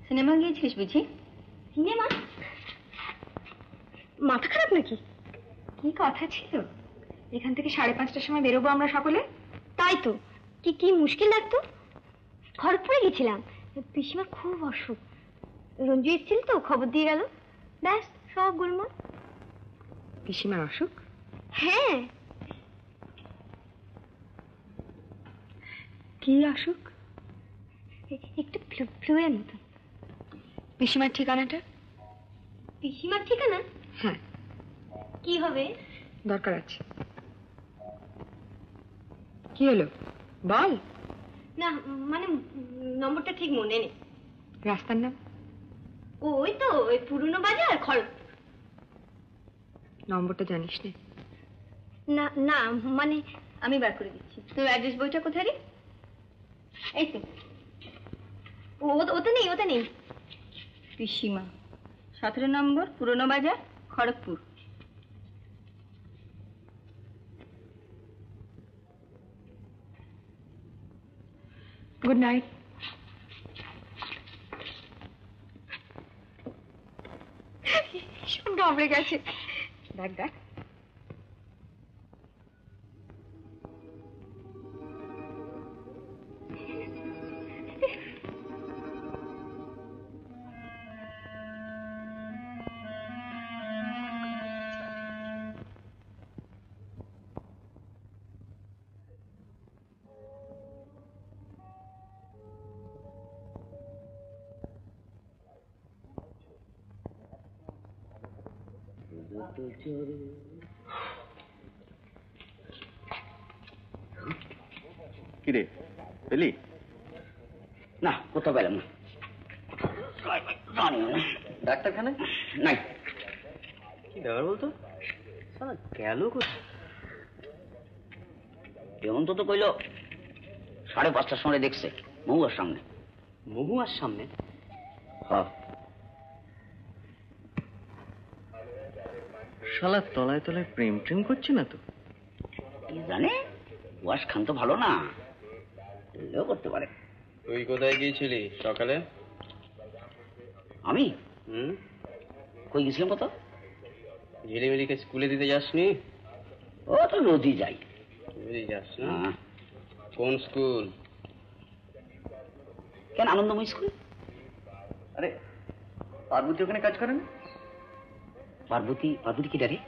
সিনেমা গিয়েছিস বুঝি? সিনেমা? মাথা খারাপ নাকি? কি কথা ছিল, এখান থেকে 5:30টার সময় বেরোবো আমরা সকলে। তাই তো, কি কি মুশকিল লাগতো। খড়গপুরে গেছিলাম, পিসিমার খুব অসুখ। রঞ্জু এসেছিল তো, খবর দিয়ে গেল। ব্যাস সব গোলমাল। পিসিমার অসুখ? হ্যাঁ। কি অসুখ? একটু ফ্লুয়ের মতো। পিসিমার ঠিকানাটা? পিসিমার ঠিকানা? হ্যাঁ। কি হবে? দরকার আছে। কি হলো বল। না মানে নম্বরটা ঠিক মনে নেই। রাস্তার নাম? ওই তো ওই পুরনো বাজার খড়গপুর। নম্বরটা জানিস নে? না না, মানে আমি বার করে দিচ্ছি। তোর অ্যাড্রেস বইটা কোথায় রে? এই তো, ওতে নেই, ওতে নেই। পিসিমা, 17 নম্বর পুরনো বাজার, খড়গপুর। Good night. ভীষণ ঘাবড়ে গেছে। দেখ দেখ, কিরে পেলি না, কোথাও পেলাম না। ডাক্তারখানায় নাই। কি ব্যাপার বলতো? গেল কোথায়? এমন তো কইলো 5:30টার সময় দেখছে মহুয়ার সামনে। মহুয়ার সামনে? হ্যাঁ। শালা তলায় তলায় প্রেম প্রেম করছে না তো? কি জানে, ওয়াশ খান তো ভালো না, করলেও করতে পারে। তুই কোথায় গিয়েছিলি সকালে? আমি কই গেছিলাম? কত? ঝিলিমিলিকে স্কুলে দিতে যাসনি? ও তো রোজই যাই। রোজই যাস না? কোন স্কুল? কেন, আনন্দময় স্কুল। আরে পার্বতী ওখানে কাজ করে না? পার্বতী? পার্বতী কি ডারে?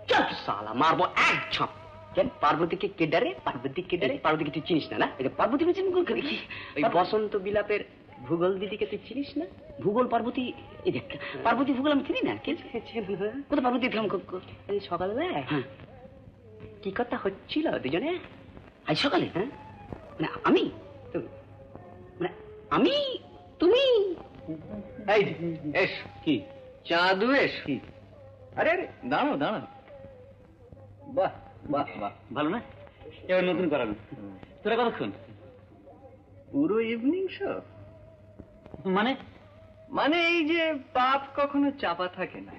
চল শালা, মারবো এক ঝাঁপ। কেন পার্বতীকে কে ডারে? পার্বতী কে ডারে? পার্বতীকে তুই চিনিস না? না, এটা পার্বতী বলছেন কি? ওই বসন্ত বিলাপের ভূগোল দিদিকে তুই চিনিস না? ভূগোল পার্বতী? এই দেখ, পার্বতী ভূগোল আমি চিনি না। কে কোথায় পার্বতী দেখলাম? সকালবেলা কি কথা হচ্ছিল দুজনে আজ সকালে? হ্যাঁ, মানে আমি, মানে আমি, তুমি। এই এস কি চাঁদু, এস কি? আরে আরে দাঁড়াও দাঁড়াও। বাহ বাহ বাহ, ভালো না? এবার নতুন করানো। তোরা কতক্ষণ? পুরো ইভিনিং শো? মানে? মানে এই যে পাপ কখনো চাপা থাকে না।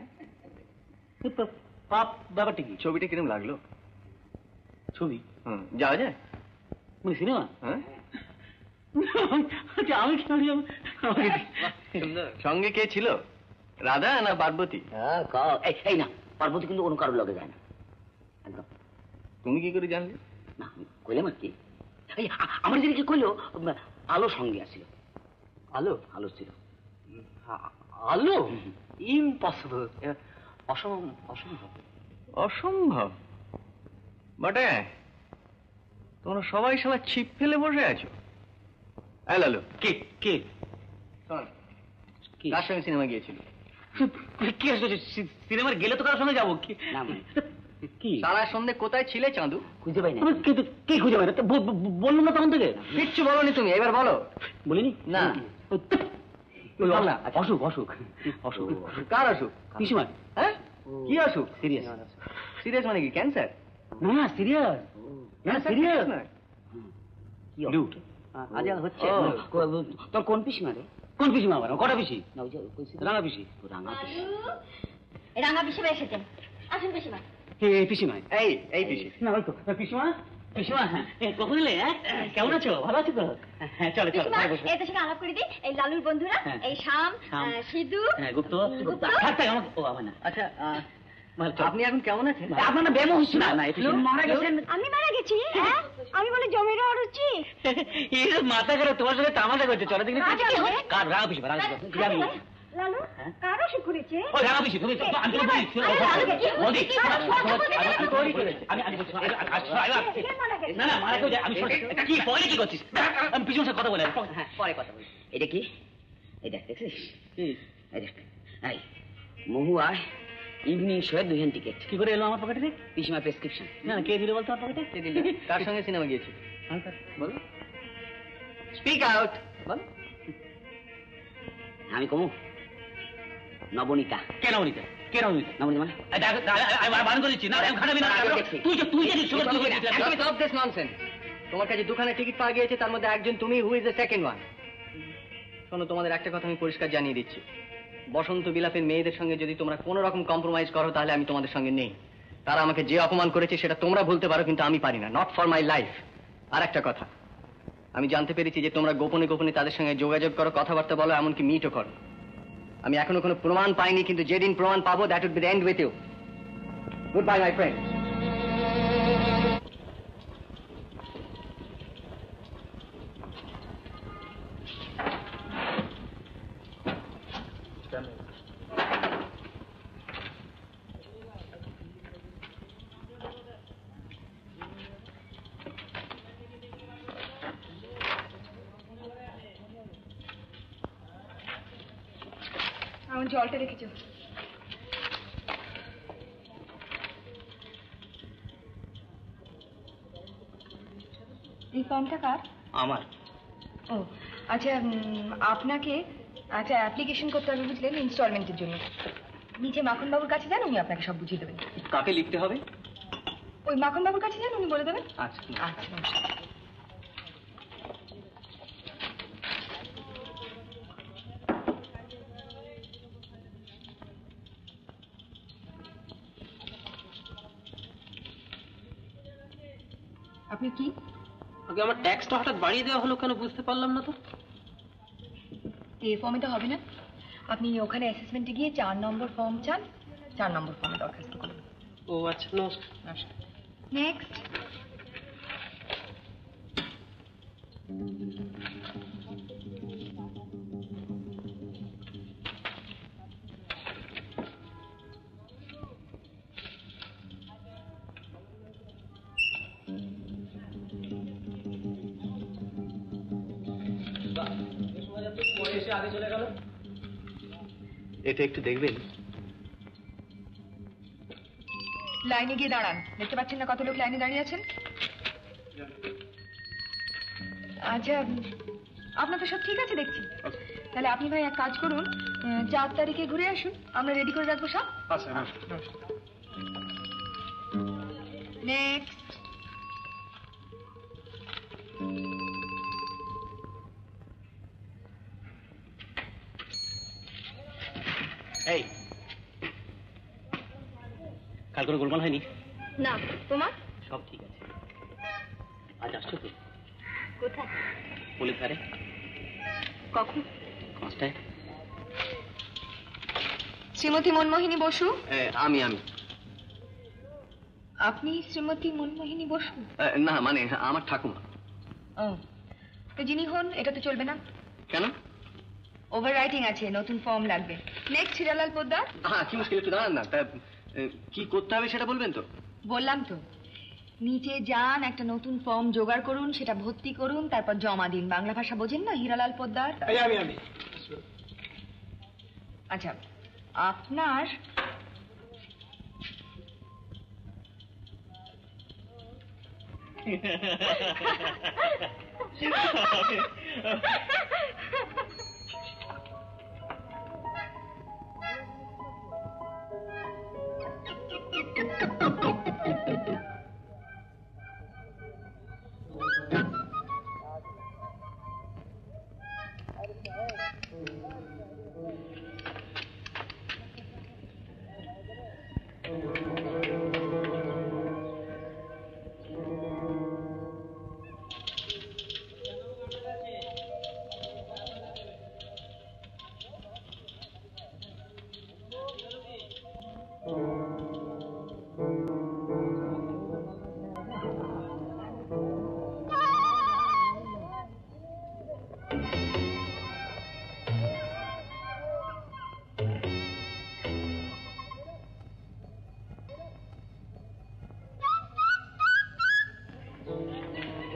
পাপ ব্যাপারটা কি? ছবিটা কিরম লাগলো? ছবি? যাওয়া যায়? মানে সিনেমা? হ্যাঁ। আমি কি করি? সঙ্গে কে ছিল, রাধা না পার্বতী? এই না, পার্বতী কিন্তু কোনো কারোর লগে যায় না একদম। তুমি কি করে জানলে? না কইলাম আর কি। এই আমার যেদিকে কইলো আলো সঙ্গে আসছিল। আলো? আলো ছিল। আলো? ইম্পসিবল, অসম্ভব। অসম্ভব বটে। তোমরা সবাই শালা ছিপ ফেলে বসে আছো। এই লালু, কে কে শোন, কার সঙ্গে সিনেমা গিয়েছিল? কি আসছে? সিনেমার গেলে তো কারোর সঙ্গে যাবো কি? না কি সারা সন্ধ্যে কোথায় ছিলে চাঁদু? খুঁজে পাই না। কি খুঁজে পাই না? বললাম না তখন থেকে। কিচ্ছু বলনি তুমি, এবার বলো। বলিনি না। অসুখ অসুখ অসুখ। কার অসুখ? পিসিমার। হ্যাঁ, কি অসুখ? সিরিয়াস। সিরিয়াস মানে কি, ক্যান্সার? না সিরিয়াস, সিরিয়াস নয়। কি অসুখ? আজকাল হচ্ছে। তোর কোন পিসিমা রে? কোন পিসিমা? আবার কটা পিসি? না ওই যে রাঙা পিসি। রাঙা পিসি? রাঙা পিসিমা এসেছেন, আসুন পিসিমা। এই পিসিমা? এই পিসি না ওই তো পিসিমা। পিসিমা, হ্যাঁ কখন এলে? কেমন আছো? ভালো আছো তো? হ্যাঁ চলো চলো। এদের সঙ্গে আলাপ করে দিই। এই লালুর বন্ধুরা, এই শ্যাম, সিধু, গুপ্ত। থাক থাক, আমার ও আমার না। আচ্ছা, আপনি এখন কেমন আছেন? আপনার না ব্যায়াম হচ্ছে না? না মারা গেছেন। আমি মারা গেছি? হ্যাঁ, আমি বলে জমির আর হচ্ছি। এই মাথা করে তোমার সঙ্গে তামাশা করছে। চলো দেখি কার রাঙা পিসি। রাঙা পিসি লালু কার অসুখ করেছে? ও রাঙা পিসি। তুমি না না মারা কেউ যায়। আমি কি পরে কি করছিস? আমি পিছনে কথা বলে পরে কথা বলি। এটা কি? এটা দেখছিস? এই মহুয়া ইভিনিং শো 2 টিকিট। কি করে এলো আমার পকেটে? পিসিমার প্রেসক্রিপশন। না কে দিল বলতো আমার পকেটে? কে দিল? কার সঙ্গে সিনেমা গিয়েছিল? বলো, স্পিক আউট, বলো। আমি কমু? নবনীতা। কে নবনীতা? কে নবনীতা? নবনীতা মানে আমি বারণ করেছি না, খানাবি না। তুই জানিস স্টপ দিস ননসেন্স। তোমার কাছে দুখানা টিকিট পাওয়া গিয়েছে, তার মধ্যে একজন তুমি, who is the second one. শোনো, তোমাদের একটা কথা আমি পরিষ্কার জানিয়ে দিচ্ছি, বসন্ত বিলাপের মেয়েদের সঙ্গে যদি তোমরা কোনো রকম কম্প্রোমাইজ করো তাহলে আমি তোমাদের সঙ্গে নেই। তারা আমাকে যে অপমান করেছে সেটা তোমরা ভুলতে পারো, কিন্তু আমি পারি না, নট ফর মাই লাইফ। আর একটা কথা, আমি জানতে পেরেছি যে তোমরা গোপনে গোপনে তাদের সঙ্গে যোগাযোগ করো, কথাবার্তা বলো, এমনকি মিটও করো। আমি এখনো কোনো প্রমাণ পাইনি, কিন্তু যেদিন প্রমাণ পাবো that would be the end with you. Good bye my friend. আমার জলটা রেখেছো। এই ফর্মটা কার? আমার। ও আচ্ছা, আপনাকে আচ্ছা অ্যাপ্লিকেশন করতে হবে বুঝলেন, ইনস্টলমেন্টের জন্য। নিচে মাখনবাবুর কাছে যান, উনি আপনাকে সব বুঝিয়ে দেবেন। কাকে লিখতে হবে? ওই মাখনবাবুর কাছে যান, উনি বলে দেবেন। আচ্ছা আচ্ছা নমস্কার। আপনি কি? আগে আমার ট্যাক্সটা হঠাৎ বাড়িয়ে দেওয়া হলো কেন বুঝতে পারলাম না তো। এই ফর্মে তো হবে না, আপনি ওখানে অ্যাসেসমেন্টে গিয়ে 4 নম্বর ফর্ম চান, 4 নম্বর ফর্মে দরখাস্ত করুন। ও আচ্ছা, নমস্কার। নমস্কার। নেক্সট। এটা একটু দেখবেন। লাইনে গিয়ে দাঁড়ান, দেখতে পাচ্ছেন না কত লোক লাইনে দাঁড়িয়ে আছেন? আচ্ছা, আপনার তো সব ঠিক আছে দেখছি। তাহলে আপনি ভাই এক কাজ করুন, 4 তারিখে ঘুরে আসুন, আমরা রেডি করে রাখবো সব। আচ্ছা, নেক্সট। এই কাল কোনো গোলমাল হয়নি? না, তোমার? সব ঠিক আছে। আজ আসছো তো? কোথায়? পুলিশ ধারে। কখন? 5টায়। শ্রীমতী মনমোহিনী বসু। আমি আপনি শ্রীমতী মনমোহিনী বসু? না, মানে আমার ঠাকুমা। ও, তো যিনি হন এটা তো চলবে না। কেন? ওভার রাইটিং আছে, নতুন ফর্ম লাগবে। নেক্সট হিরালাল পোদ্দার। হ্যাঁ, কি মুশকিল, একটু দাঁড়ান না। তা কি করতে হবে সেটা বলবেন তো? বললাম তো, নিচে যান, একটা নতুন ফর্ম জোগাড় করুন, সেটা ভর্তি করুন, তারপর জমা দিন। বাংলা ভাষা বোঝেন না হিরালাল পোদ্দার? আমি আচ্ছা, আপনার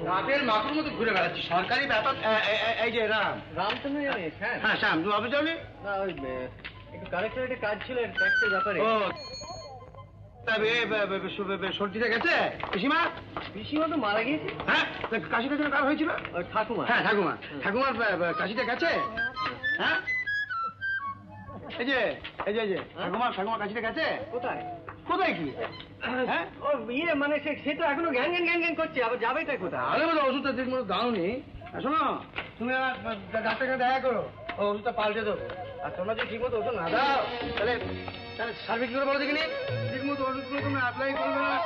রাতের মাকুর মতো ঘুরে বেড়াচ্ছি, সরকারি ব্যাপার। এই যে রাম তো নয় জানিস? হ্যাঁ শ্যাম, তুমি অফিস যাওনি? না, ওই একটু কালেক্টরেটে কাজ ছিল ট্যাক্সের ব্যাপারে। ও সর্দিটা গেছে? পিসিমা? পিসিমা তো মারা গিয়েছে। হ্যাঁ, কাশিটা যেন কার হয়েছিল? ঠাকুমা। হ্যাঁ ঠাকুমা। ঠাকুমার কাশিটা গেছে? হ্যাঁ এই যে ঠাকুমা কাশিটা গেছে কোথায়? কোথায় কি? হ্যাঁ ও ইয়ে মানে সে তো এখনো ঘ্যান ঘ্যান ঘ্যান ঘ্যান করছে, আবার যাবেটা কোথায়? আরে বলে ওষুধটা ঠিক মতো দাওনি। শোনো তুমি ডাক্তারকে দেখা করো, ও ওষুধটা পাল্টে দেবো। আর তোমরা যদি ঠিক মতো ওষুধ না দাও তাহলে সার্ভিস করে বলো দেখিনি, ঠিক মতো ওষুধগুলো তুমি অ্যাপ্লাই করবে না।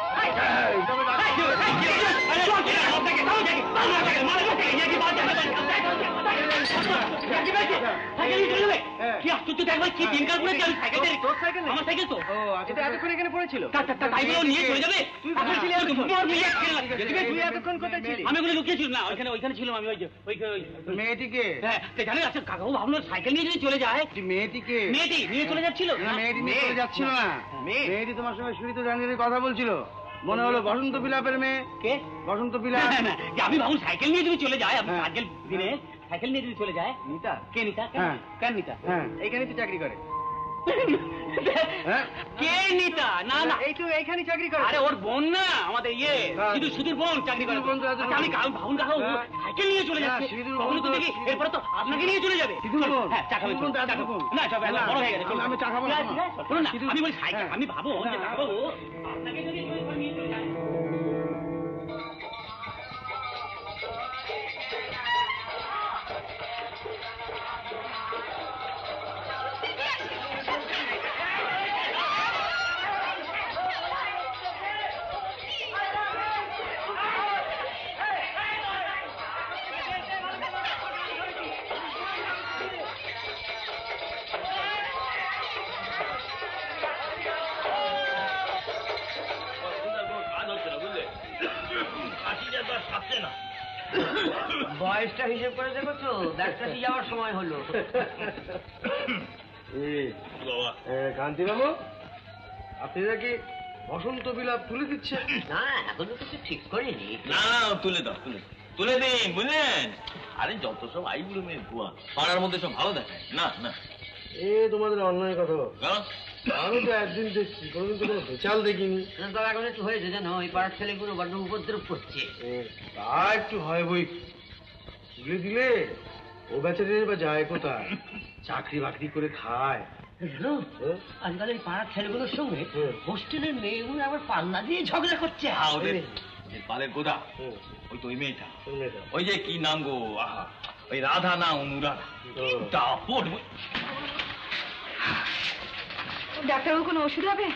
এতক্ষণ পড়েছিল এতক্ষণ কোথায় ছিলি? আমি ওখানে লুকিয়েছিলাম না, ওইখানে ছিলাম আমি। মেয়েটিকে জানি আচ্ছা কাকাবু ভাবলো সাইকেল নিয়ে যদি চলে যায়। মেয়েটিকে মেয়েটি নিয়ে চলে যাচ্ছিল? মেয়েটি নিয়ে চলে যাচ্ছিল না, মেয়েটি তোমার সঙ্গে শুরুতে জানিয়ে কথা বলছিল, মনে হলো বসন্ত বিলাপের মেয়ে। কে বসন্ত বিলাপ? আমি ভাবুন সাইকেল নিয়ে যদি চলে যায়, আমি আজকের দিনে সাইকেল নিয়ে যদি চলে যায়। নিতা? কে নিতা? কেন নিতা? এইখানে তো চাকরি করে। কে নিতা? না না এই তো এইখানে চাকরি করে। আরে ওর বোন না, আমাদের ইয়ে সুধীর বোন চাকরি করে। আমি ভাবুন কাকা সাইকেল নিয়ে চলে যাচ্ছে, এরপরে তো আপনাকে নিয়ে চলে যাবে। না সব বড় হয়ে গেছে, আমি চা খাবো। আমি বলি সাইকেল, আমি ভাবো কাকাবু আপনাকে যদি নিয়ে চলে যায়। বয়সটা হিসেব করে দেখো তো, ব্যাগটা যাওয়ার সময় হলো। কান্তিবাবু, আপনি নাকি বসন্ত বিলাপ তুলে দিচ্ছেন? না এখনো কিছু ঠিক করিনি। না তুলে দাও, তুলে দিন বুঝলেন। আরে যত সব আইবুড়ো মেয়ে ভুয়া, পাড়ার মধ্যে সব ভালো দেখায় না। না এ তোমাদের অন্যায় কথা। আমি তো একদিন দেখছি, কোনোদিন তো কোনো বেচাল দেখিনি। তবে এখন একটু হয়েছে জানো, ওই পাড়ার ছেলেগুলো বড্ড উপদ্রব করছে। তা একটু হয় বই, তুলে দিলে ও বেচারে বা যায় কোথায়? চাকরি বাকরি করে খায়। আজকাল এই পাড়ার ছেলেগুলোর সঙ্গে হোস্টেলের মেয়েগুলো আবার পাল্লা দিয়ে ঝগড়া করছে। পালের গোদা ওই তো ওই মেয়েটা, ওই যে কি নাম গো, আহা ওই রাধা না অনুরাধা। ডাক্তারবাবু কোনো ওষুধ হবে?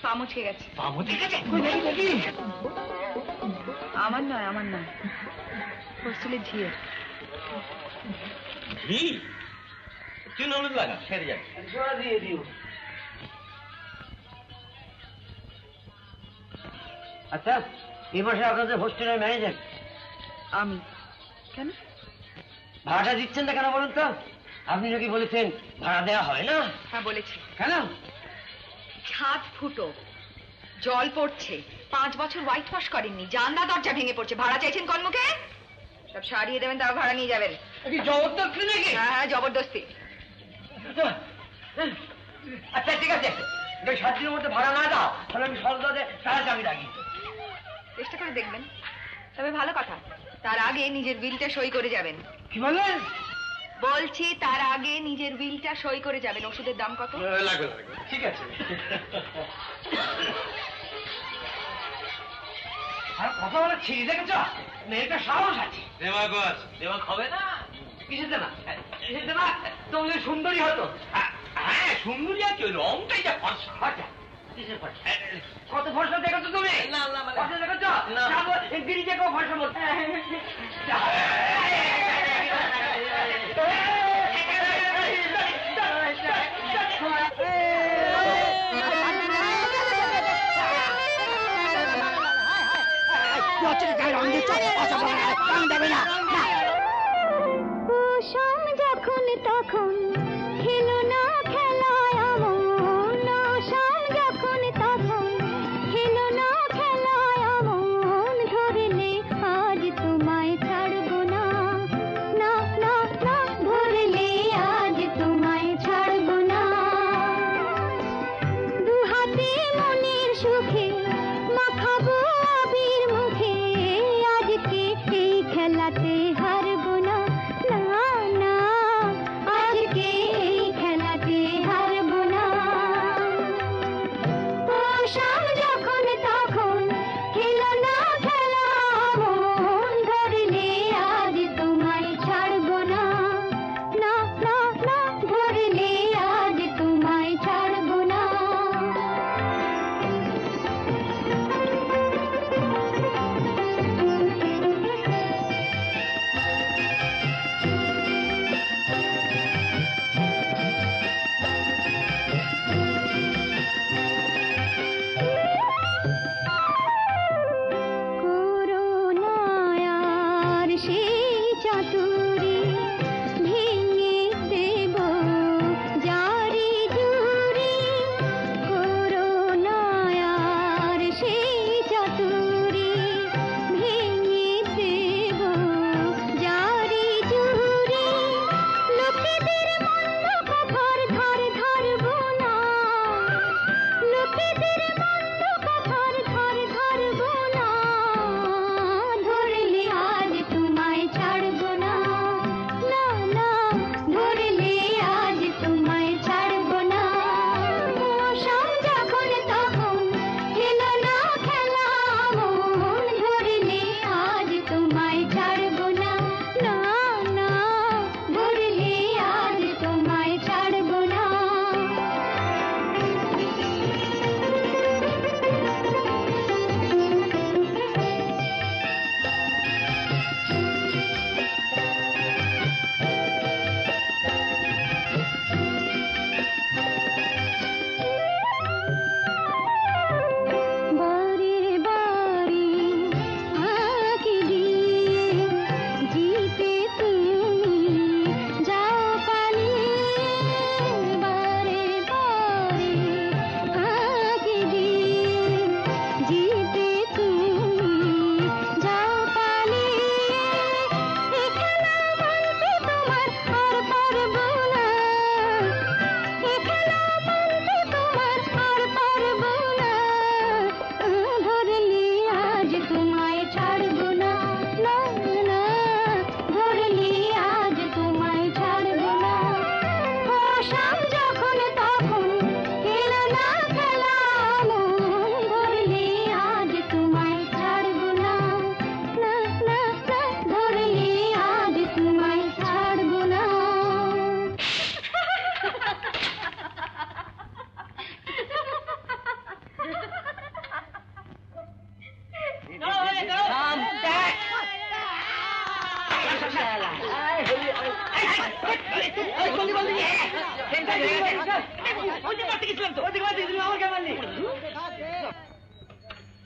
পা মুচকে গেছে। পা মুচকে গেছে? আমার নয় হোস্টেলের ঝিয়ের। ঘি চুন হলুদ লাগা সেরে যাবে। দিয়ে দিও। আচ্ছা এই মাসে আপনাদের হোস্টেলের ম্যানেজার আমি। কেন ভাড়াটা দিচ্ছেন না কেন বলুন তো? আপনি নাকি বলেছেন ভাড়া দেওয়া হয় না। হ্যাঁ বলেছি। কেন? ছাদ ফুটো, জল পড়ছে, 5 বছর হোয়াইট ওয়াশ করেননি, জানলা দরজা ভেঙে পড়ছে, ভাড়া চাইছেন কোন মুখে? সব সারিয়ে দেবেন, তাও ভাড়া নিয়ে যাবেন। জবরদস্তি নাকি? হ্যাঁ জবরদস্তি। আচ্ছা ঠিক আছে, 7 দিনের মধ্যে ভাড়া না দাও তাহলে আমি সন্ধ্যাতে সারা চাকরি রাখি। চেষ্টা করে দেখবেন, তবে ভালো কথা তার আগে নিজের বিলটা সই করে যাবেন। কি বললেন? বলছি তার আগে নিজের বিলটা সই করে যাবেন। ওষুধের দাম কত? লাগবে। ঠিক আছে। আর কথা বলে ছিঁড়ি দেখেছ? মেয়েটা সাহস আছে। দেমাগ হবে না। কিসের দেনা? তুমি সুন্দরী হতো। হ্যাঁ সুন্দরী আর কি, রংটাই যা ফর্সা। কিসের ফর্সা? কত ফর্সা দেখেছো তুমি? না ফর্সা দেখেছো? গিরি দেখো ফর্সা বলতে। যখন তখন খেলো না খেলায় আমন, যখন তখন খেলো না খেলায় আমন, ধরলে আজ তোমায় ছাড়বো না, না না না ধরলে আজ তোমায় ছাড়বো না। দুহাতে মনের সুখে মাখাবো আবির মুখে, আজকে এই খেলাতে হারবো না, না না আজকে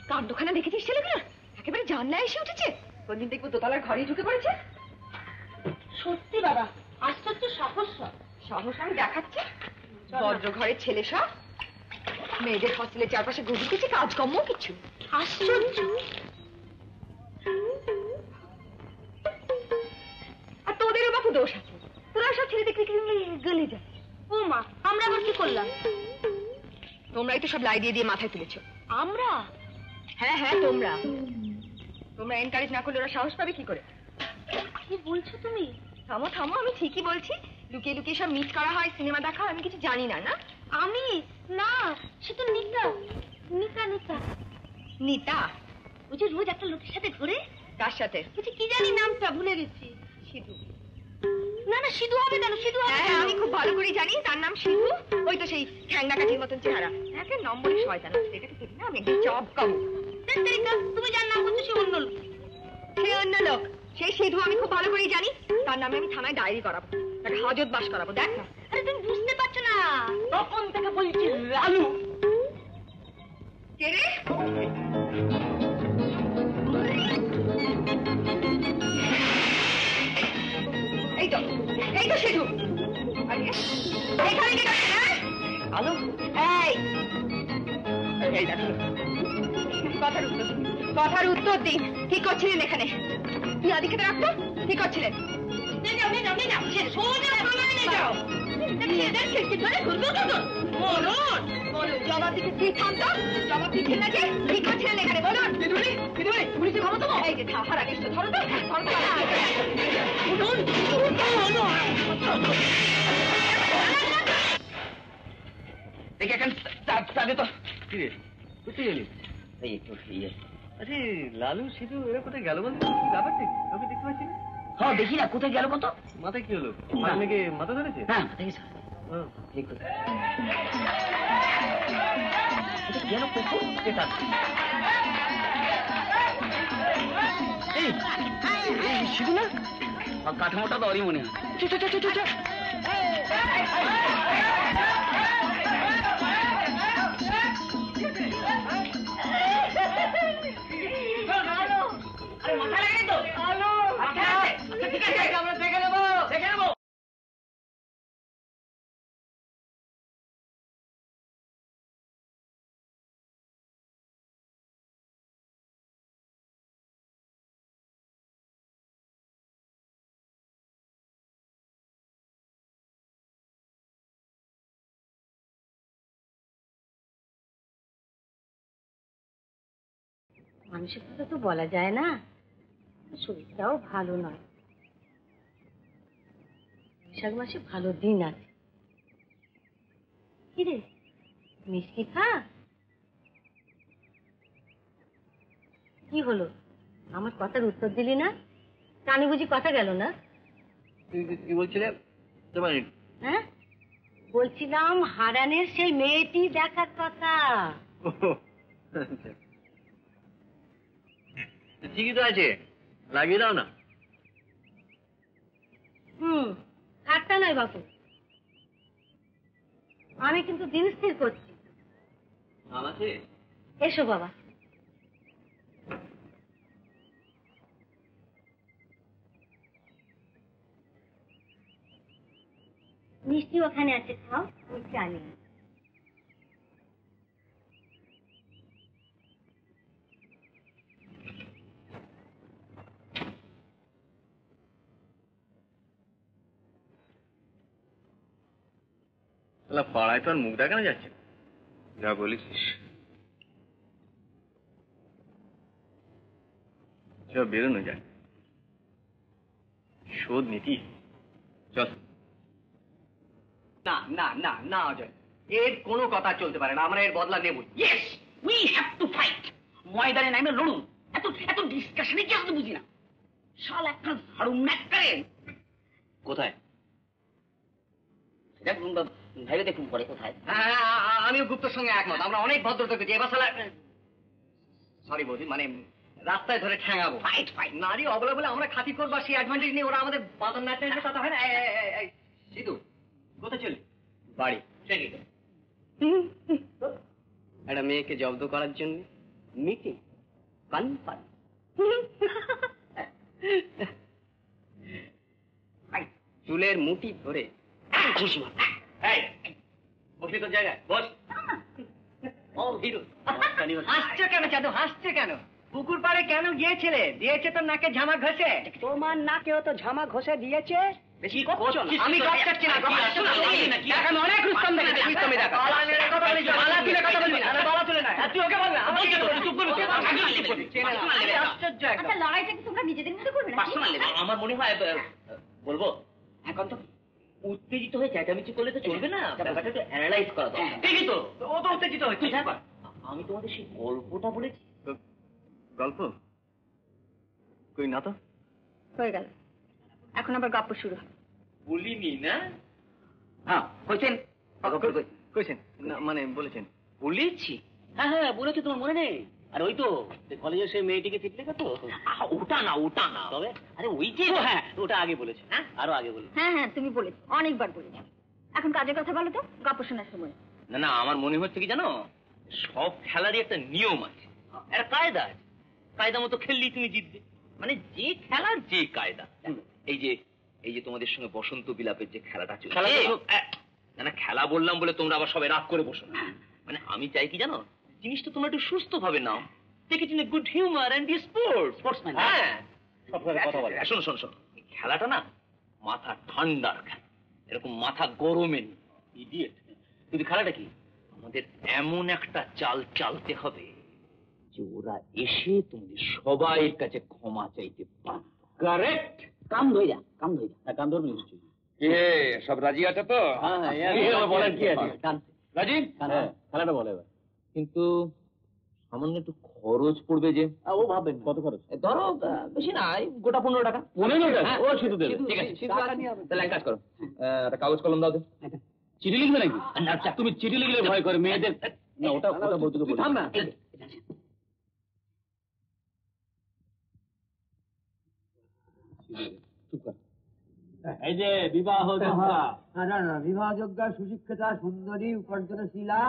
কাণ্ডখানা দেখেছিস ছেলেগুলো? একেবারে জানলায় এসে উঠেছে। কোনদিন দেখবো দোতলার ঘরেই ঢুকে পড়েছে। সত্যি বাবা, আশ্চর্য সাহস। সাহস আমি দেখাচ্ছি। ভদ্র ঘরের ছেলে সব মেয়েদের হস্টেলের চারপাশে ঘুরতেছে, কাজকর্ম কিছু। আশ্চর্য। আর তোদেরও বাপু দোষ আছে, তোরা সব ছেলে দেখলে গলে যায়। ও মা, আমরা আবার কি করলাম? তোমরাই তো সব লাই দিয়ে দিয়ে মাথায় তুলেছো। আমরা? হ্যাঁ হ্যাঁ, তোমরা এনকারেজ না করলে ওরা সাহস পাবে কি করে? কি বলছো তুমি? থামো থামো, আমি ঠিকই বলছি। লুকিয়ে লুকিয়ে সব মিট করা হয়, সিনেমা দেখা হয়, আমি কিছু জানি না। না আমি না, সে তো নিতা। নিতা নিতা নিতা? ওই যে রোজ একটা লোকের সাথে ঘুরে। কার সাথে? বলছি কি জানি নামটা ভুলে গেছি। সিধু? না না, সিধু হবে কেন? সিধু হবে হ্যাঁ, আমি খুব ভালো করে জানি তার নাম সিধু। ওই তো সেই ঠ্যাংনা কাঠির মতন চেহারা, একে নম্বরে শয়তান। এটাকে দেখি না, আমি একদিন চপ খাবো। তুমি যার নাম বলছো সে অন্য লোক। সে অন্য লোক, সেই সিধু আমি খুব ভালো করেই জানি। তার নামে আমি থানায় ডায়েরি করাবো, তাকে হাজত বাস করাবো। দেখ না। আরে তুমি বুঝতে পারছো না, তখন থেকে বলছি লালু। কে রে? এই তো সিধু। এখানে কে করছে? আলো, এই দেখো, কথার উত্তর দিন। কি করছিলেন এখানে? কি আদিকে রাখতো? কি করছিলেন? জবাব দিকে কি থামতো? জবাব দিচ্ছেন নাকি? কি করছিলেন এখানে বলুন? পুলিশে ধরো তো। এই যে হারা নিশ্চয় ধরো তো। দেখি এখন তাদের তো কোথায় গেলি? এই একটু ইয়ে। আরে লালু সিধু এরা কোথায় গেল বলতো? ব্যাপার ঠিক ওকে দেখতে পাচ্ছি না। হ্যাঁ, দেখি না কোথায় গেল কত। মাথায় কি হলো? না। আপনাকে মাথা ধরেছে? হ্যাঁ, দেখি ঠিক কোথায় গেল কুকুর। এই সিধু না? কাঠামোটা তো ওরই মনে হয়। আমরা দেখে নেবো। মানুষের কথা তো বলা যায় না, শরীরটাও ভালো নয়। বৈশাখ মাসে ভালো দিন আছে। কিরে মিষ্টি খা। কি হলো, আমার কথার উত্তর দিলি না? কানে বুঝি কথা গেল না? কি বলছিলে? হ্যাঁ, বলছিলাম হারানের সেই মেয়েটি দেখার কথা। ঠিকই তো আছে, লাগিয়ে দাও না। ঠাট্টা নয় বাপু, আমি কিন্তু দিন স্থির করছি। এসো বাবা। মিষ্টি ওখানে আছে, খাও। মিষ্টি আনি। পাড়ায় তো আর মুখ দেখানো যাচ্ছে, যা বলিস। চল বেরোনো যায়, শোধ নীতি। চল। না না না না অজয়, এর কোনো কথা চলতে পারে না। আমরা এর বদলা নেব। Yes, we have to fight. ময়দানে নামে লড়ুন। এত এত ডিসকাশনে কি আসতে বুঝি না। শাল একটা ঝাড়ু ম্যাকারে। কোথায় ভাইবে দেখুন পরে কোথায়। হ্যাঁ, আমিও গুপ্তর সঙ্গে একমত। আমরা অনেক ভদ্রতা করছি। এবার শালা সরি বৌদি, মানে রাস্তায় ধরে ঠ্যাঙাবো। ফাইট নারী অবলা বলে আমরা খাতি করবো, সেই অ্যাডভান্টেজ নিয়ে ওরা আমাদের বাদন নাচতে কথা হয় না। সে কি একটা মেয়েকে জব্দ করার জন্য মিটিং কনফারেন্স চুলের মুঠি ধরে খুশি বসবি তোর জায়গায় বস। ও হিরো হাসছে কেন চাঁদু, হাসছে কেন? পুকুর পাড়ে কেন গিয়েছিলে? দিয়েছে তোর নাকে ঝামা ঘষে? তোমার নাকেও তো ঝামা ঘষে দিয়েছে। বেশি করছো না। আমি গপ কাটছি না, গপ কাটছি না। আমি অনেক রুস্তম দেখেছি, রুস্তমি দেখা। বালা তুলে কথা বলবি না, বালা তুলে না। তুই ওকে বলবি, আমি কি করব? চুপ করবি। আশ্চর্য। আচ্ছা লড়াইটা কি তোমরা নিজেদের মধ্যে করবে না? Personal level. আমার মনে হয় বলবো এখন তো উত্তেজিত হয়ে চেঁচামেচি করলে তো চলবে না, ব্যাপারটা একটু অ্যানালাইজ করা দরকার। ঠিকই তো, ও তো উত্তেজিত হচ্ছে। আমি তোমাদের সেই গল্পটা বলেছি। গল্প কই না তো? হয়ে গেল, এখন আবার গল্প শুরু। বলিনি না? হ্যাঁ কইছেন, কইছেন না মানে বলেছেন? বলেছি। হ্যাঁ হ্যাঁ বলেছি, তোমার মনে নেই? আর ওই তো কলেজের সেই মেয়েটিকে চিঠি লেখা তো, ওটা না ওটা না, তবে আরে ওই যে, হ্যাঁ ওটা আগে বলেছে, হ্যাঁ আরো আগে বলেছে। হ্যাঁ হ্যাঁ তুমি বলেছো, অনেকবার বলেছো। এখন কাজের কথা বলো তো, গল্প শোনার সময়। না না, আমার মনে হচ্ছে কি জানো, সব খেলারই একটা নিয়ম আছে, একটা কায়দা আছে। কায়দা মতো খেললেই তুমি জিতবে, মানে যে খেলার যে কায়দা। এই যে তোমাদের সঙ্গে বসন্ত বিলাপের যে খেলাটা চলছে, না না খেলা বললাম বলে তোমরা আবার সবাই রাগ করে বসো না। মানে আমি চাই কি জানো, জিনিসটা তোমরা একটু সুস্থ ভাবে নাও, take it in a good humour and be sportsman. হ্যাঁ কথা বলে, শোনো শোনো শোনো, খেলাটা না মাথা ঠান্ডার খেলা, এরকম মাথা গরমের ইডিয়েট। কিন্তু খেলাটা কি, আমাদের এমন একটা চাল চালতে হবে যে ওরা এসে তোমাদের সবাই কাছে ক্ষমা চাইতে পারবে। কারেক্ট। কাম ধইরা কাম ধরবে নিশ্চয়ই। কে সব রাজি আছে তো? হ্যাঁ বলেন কি আছে রাজি? খেলাটা বলে এবার। কিন্তু সামান্য একটু খরচ পড়বে যে। ও ভাববেন কত খরচ? ধরো বেশি না, গোটা 15 টাকা। 15 টাকা? ও শুধু দেবে, ঠিক আছে। তাহলে এক কাজ করো, একটা কাগজ কলম দাও তো। চিঠি লিখবে নাকি? আচ্ছা তুমি চিঠি লিখলে ভয় করে মেয়েদের। না ওটা বলতে বলি। থাম না, এই যে বিবাহ বিবাহযোগ্য সুশিক্ষিতা সুন্দরী উপার্জনশীলা।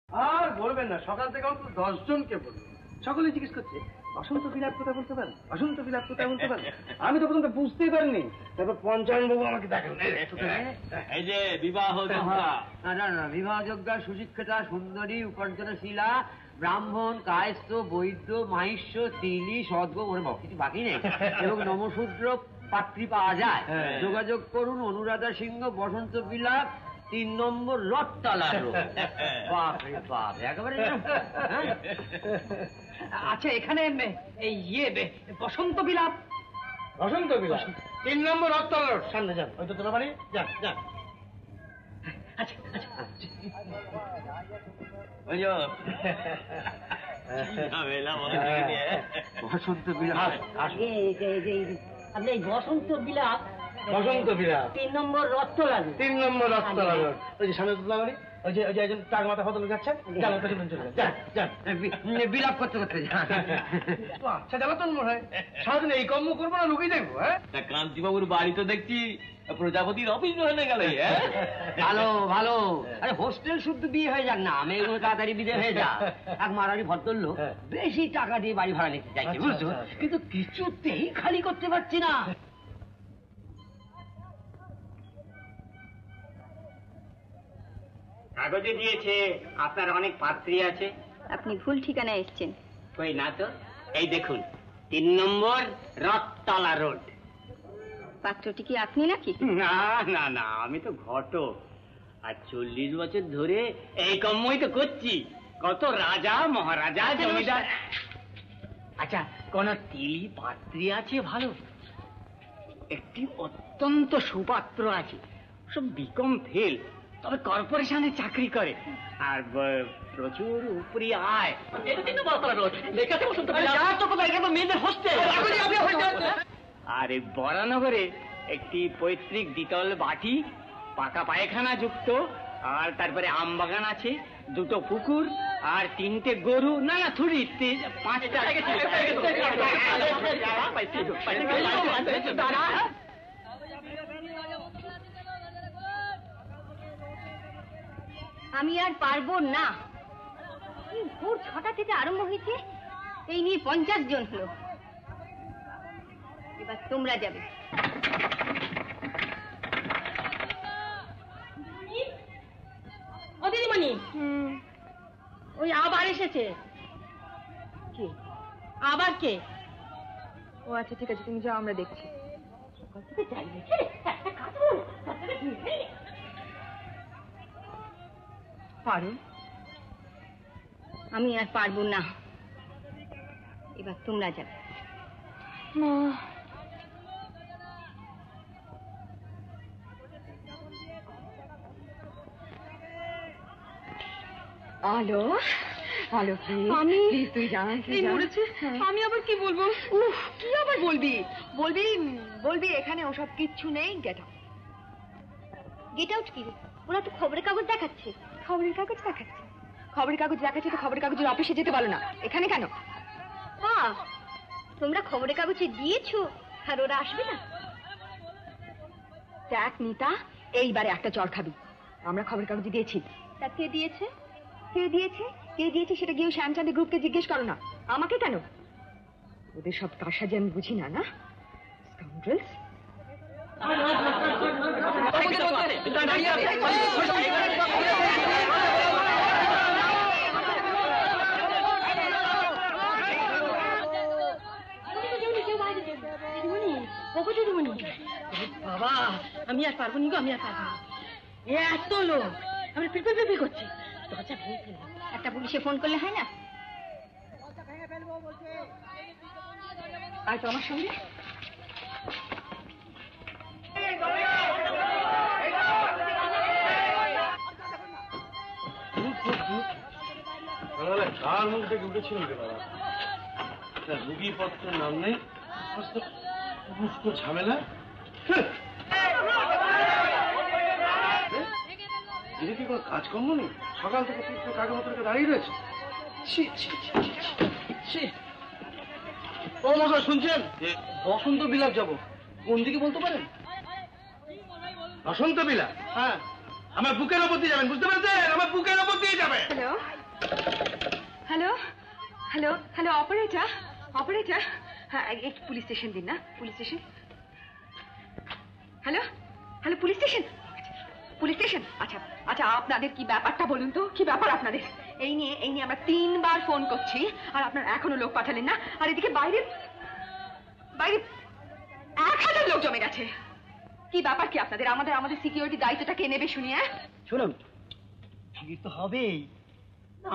আর বলবেন না, সকাল থেকে অন্তত 10 জনকে বলবেন, সকলে জিজ্ঞেস করছে বসন্ত বিলাপ কোথায় বলতে পারেন, বসন্ত বিলাপ কোথায় বলতে পারেন। আমি তো প্রথমে বুঝতেই পারিনি, তারপর পঞ্চায়েত বাবু আমাকে দেখেন। এই যে বিবাহ বিবাহযোগ্য সুশিক্ষিতা সুন্দরী উপার্জনশীলা ব্রাহ্মণ কায়স্থ বৈদ্য মাহিষ্য তিলি সদ্গো, ওরে বাবা কিছু বাকি নেই, এবং নমশূদ্র পাত্রী পাওয়া যায়। যোগাযোগ করুন অনুরাধা সিংহ, বসন্ত বিলাপ, 3 নম্বর রথতলা রোড। বাপরে বাপ, একেবারে। আচ্ছা এখানে এই বসন্ত বিলাপ, 3 নম্বর রথতলা রোড, সামনে যান, ওই তো তোলা বাড়ি, যান যান। আচ্ছা আচ্ছা বসন্ত বিলাপ, আপনি এই বসন্ত বিলাপ, 3 নম্বর রথতলা রোড, ওই যে সামনে তোলা বাড়ি, ওই যে একজন টাক মাথা ফটো যাচ্ছে, বিলাপ করতে করতে। আচ্ছা জ্বালাতন মনে হয়, সারাদিন এই কর্ম করবো না রুগী দেখবো। হ্যাঁ কান্তি বাবুর বাড়ি তো দেখছি প্রজাপতির অফিস হয়ে গেল। ভালো ভালো, আরে হোস্টেল শুদ্ধ বিয়ে হয়ে যাক না, মেয়েগুলো তাড়াতাড়ি বিয়ে হয়ে যা। এক মারারি ভদ্রলোক বেশি টাকা দিয়ে বাড়ি ভাড়া নিতে চাইছে, বুঝছো, কিন্তু কিছুতেই খালি করতে পারছি না। কাগজে দিয়েছে আপনার অনেক পাত্রী আছে। আপনি ভুল ঠিকানায় এসেছেন। কই না তো, এই দেখুন 3 নম্বর রথতলা রোড। পাত্রটি কি আপনি নাকি? না না না, আমি তো ঘটক, আর 40 বছর ধরে এই কর্মই তো করছি। কত রাজা মহারাজা জমিদার। আচ্ছা কোন তিলি পাত্রী আছে ভালো? একটি অত্যন্ত সুপাত্র আছে, সব বিকম ফেল, তবে কর্পোরেশনে চাকরি করে, আর প্রচুর উপরি আয়। আর এই বরানগরে একটি পৈতৃক দ্বিতল বাটি, পাকা পায়খানা যুক্ত, আর তারপরে আমবাগান আছে, দুটো পুকুর আর 3টে গরু, না না থুড়ি 5টা। আমি আর পারবো না। ভোর 6টা থেকে আরম্ভ হয়েছে, এই নিয়ে 50 জন হলো। এবার তোমরা যাবে। ও দিদিমণি, ওই আবার এসেছে। কে আবার? কে? ও আচ্ছা ঠিক আছে, তুমি যাও, আমরা দেখছি। পারো? আমি আর পারবো না, এবার তোমরা যাবে। আলো আলো আমি তুই জান এই মরেছে। আমি আবার কি বলবো? কি আবার বলবি? বলবি বলবি এখানে ওসব কিচ্ছু নেই। Get out. গেট আউট কি? ওরা তো খবরের কাগজ দেখাচ্ছে। খবরের কাগজ দেখাচ্ছে? খবরের কাগজ দেখাচ্ছে তো খবরের কাগজের অফিসে যেতে বলো না, এখানে কেন? তোমরা খবরের কাগজে দিয়েছো আর ওরা আসবে না? দেখ নিতা, এইবারে একটা চড় খাবি। আমরা খবরের কাগজে দিয়েছি। তা কে দিয়েছে? কে দিয়েছে কে দিয়েছে সেটা গিয়ে শ্যামচাঁদের গ্রুপকে জিজ্ঞেস করো না, আমাকে কেন? ওদের সব কারসাজি আমি বুঝি না। না স্কাউন্ড্রেলস। বাবা, আমি আর পারবো নি গো, আমি আর পারবো না। এত লোক, আমি পিপি করছি। দরজা ভেঙে ফেলবো। একটা পুলিশে ফোন করলে হয় না? আর তো আমার সঙ্গে কার মুখ থেকে উঠেছিলেন রুগী পত্রের নাম নেই, ঝামেলা। এদিকে কি কোনো কাজকর্ম নেই? সকাল থেকে কাগজ পত্রকে দাঁড়িয়ে রয়েছে। ও মশাই শুনছেন? বসন্ত বিলাপ যাবো। কোন দিকে বলতে পারেন? বসন্ত বিলাপ? হ্যাঁ, আমার বুকের ওপর দিয়ে যাবেন, বুঝতে পেরেছেন? আমার বুকের ওপর দিয়ে যাবেন। Hello hello hello hello operator operator, হ্যাঁ একটু পুলিশ স্টেশন দিন না, police station. Hello hello police station, police station. আচ্ছা আচ্ছা, আপনাদের কি ব্যাপারটা বলুন তো, কি ব্যাপার আপনাদের? এই নিয়ে আমরা 3বার ফোন করছি আর আপনার এখনো লোক পাঠালেন না। আর এদিকে বাইরে 1000 লোক জমে গেছে। কি ব্যাপার কি আপনাদের? আমাদের সিকিউরিটি দায়িত্বটা কে নেবে শুনি? শুনুন, ভিড় তো হবেই,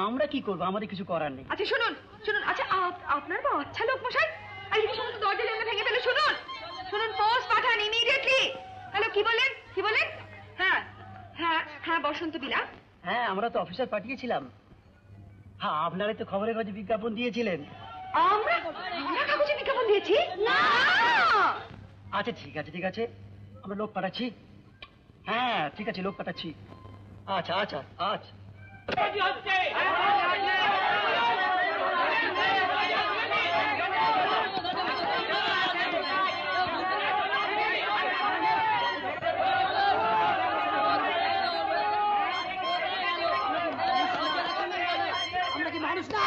আমরা কি করবো? আমাদের কিছু করার নেই। আচ্ছা শুনুন শুনুন, আচ্ছা আপনার বা আচ্ছা লোক মশাই, আর এই সমস্ত দরজা জানলা ভেঙে ফেলে। শুনুন শুনুন, পোস্ট পাঠান ইমিডিয়েটলি। হ্যালো কি বলেন কি বলেন? হ্যাঁ হ্যাঁ হ্যাঁ বসন্ত বিলাপ। হ্যাঁ, আমরা তো অফিসার পাঠিয়েছিলাম। হ্যাঁ, আপনারাই তো খবরের কাগজে বিজ্ঞাপন দিয়েছিলেন। আমরা কাগজে বিজ্ঞাপন দিয়েছি না? আচ্ছা ঠিক আছে ঠিক আছে, আমরা লোক পাঠাচ্ছি। হ্যাঁ ঠিক আছে, লোক পাঠাচ্ছি। আচ্ছা আচ্ছা আচ্ছা। আমরা কি মানুষ না?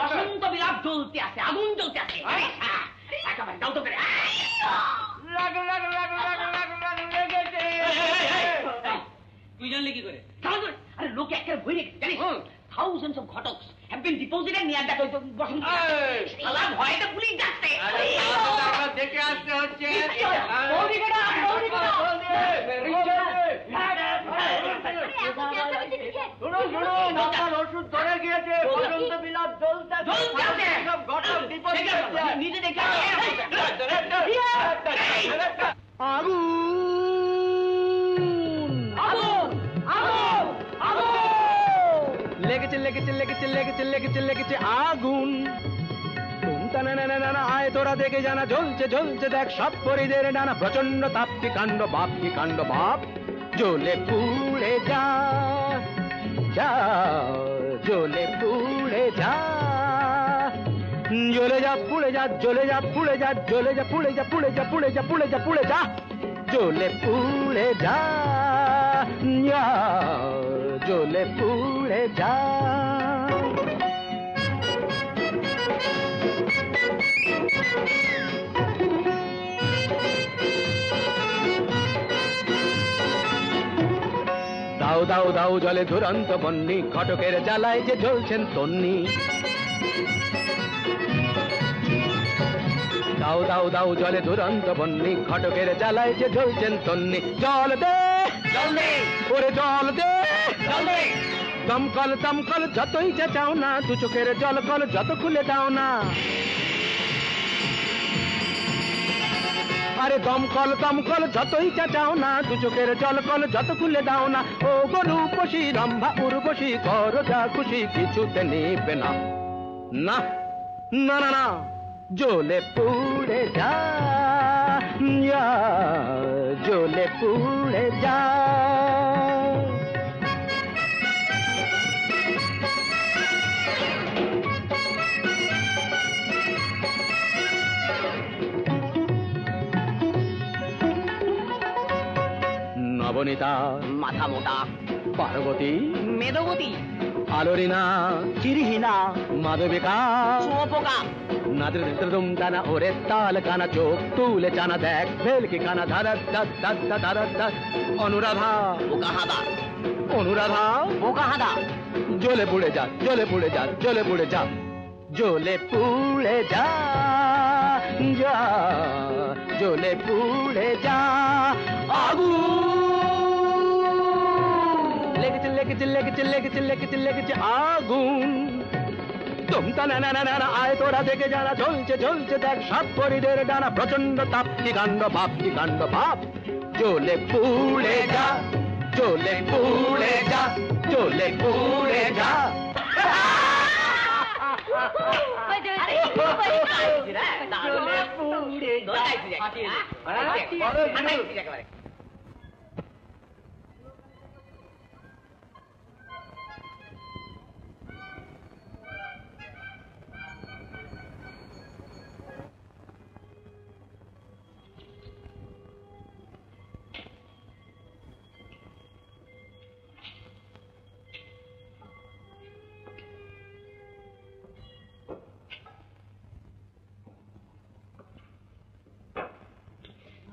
বসন্ত বিলাপ জ্বলতে আছে, আগুন জ্বলতে আছে। একেবারে দাও তো করে। তুই জানলি কি করে? আরে লোকে একেবারে ভয় রেখেছে জানিস? Thousands of ঘটকস have been deposited near that বসন্ত। শালা ভয়টা পুলিশ যাচ্ছে। দেখে আসতে হচ্ছে। ওষুধ ধরে গিয়েছে, বসন্ত বিলাপ জ্বলতে সব ঘটক ডিপোজিট। নিজে দেখে আগুন লেগেছে লেগেছে লেগেছে লেগেছে লেগেছে লেগেছে আগুন। না আয় তোরা দেখে জানা, জ্বলছে জ্বলছে দেখ সব পরিদের ডানা, প্রচন্ড তাপ কি কাণ্ড বাপ, কি কাণ্ড বাপ, জ্বলে পুড়ে যা যা, জ্বলে পুড়ে যা, জ্বলে যা পুড়ে যা, জ্বলে যা পুড়ে যা, জ্বলে যা পুড়ে যা, পুড়ে যা পুড়ে যা, পুড়ে যা পুড়ে যা, জ্বলে পুড়ে যা, জ্বলে পুড়ে যা। দাও দাও দাও জলে দুরন্ত বন্যি, ঘটকের জ্বালায় যে জ্বলছেন তন্নি। দাও দাও দাও জলে দুরন্ত বন্যি, ঘটকের জ্বালায় যে জ্বলছেন তন্নি। জল দে জল দে, ওরে জল দে জল দে, দমকল দমকল যতই চেঁচাও না, দু চোখের জল কল যত খুলে দাও না। আরে দমকল দমকল যতই চেঁচাও না, দু চোখের জল কল যত খুলে দাও না। ও গরু বসি রম্ভা উর্বশী, করো যা খুশি কিছুতে নেবে না, না না না না, জ্বলে পুড়ে যা, জ্বলে পুড়ে যা। নবনীতা মাথা মোটা, পার্বতী মেদবতী, আলোরিনা চিরহীনা, মাধবিকা পোকা, নাদের দুম টানা ওরে তাল কানা, চোখ তুলে চানা দেখ ভেলকি কানা, ধারা ধারা ধারা, অনুরাধা বোকা হাদা, অনুরাধা বোকা হাদা, জ্বলে পুড়ে যা, জ্বলে পুড়ে যা, জ্বলে পুড়ে যা, জ্বলে পুড়ে যা, যা জ্বলে পুড়ে যা। আগুন লেগেছে লেগেছে লেগেছে লেগেছে লেগেছে লেগেছে আগুন। তোমটা না না না না আয় তোরা দেখে জানা, জ্বলছে জ্বলছে দেখ সব পরিদের ডানা, প্রচন্ড তাপ কি কাণ্ড বাপ, কি কাণ্ড বাপ, জ্বলে পুড়ে যা, জ্বলে পুড়ে যা, জ্বলে পুড়ে যা।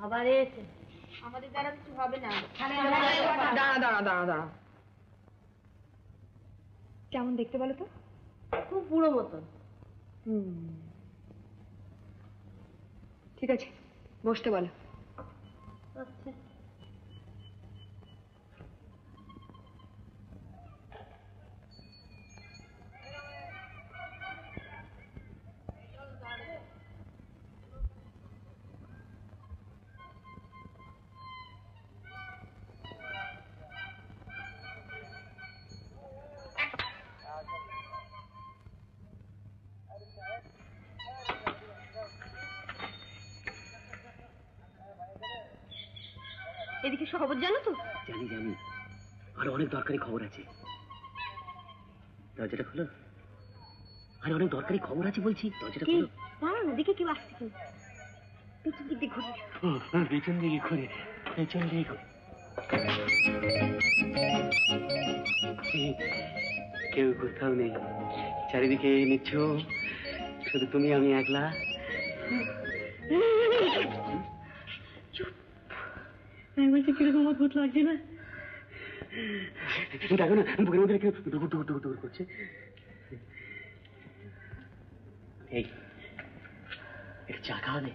আবার এসে আমাদের দ্বারা কিছু হবে না। দাঁড়া দাঁড়া দাঁড়া দাঁড়া, কেমন দেখতে বলো তো? খুব বুড়ো মতন। ঠিক আছে, বসতে বলো। আচ্ছা এদিকে খবর জানো তো? জানি জানি, আরো অনেক দরকারি খবর আছে। দরজাটা খোলো, আরে অনেক দরকারি খবর আছে বলছি, দরজাটা খোলো। দাঁড়া না, দেখে কি আসছে কি, পেছন দিক দিয়ে ঘুরে। পেছন দিকে ঘুরে, পেছন দিকে ঘুরে। কেউ কোথাও নেই, চারিদিকে নিচ্ছ, শুধু তুমি আমি একলা। কিরকম অদ্ভুত লাগছে না? দেখো না, বুকের মধ্যে কেউ ডুবুর ডুবুর ডুবুর ডুবুর করছে। এই একটু চা খাওয়াবে?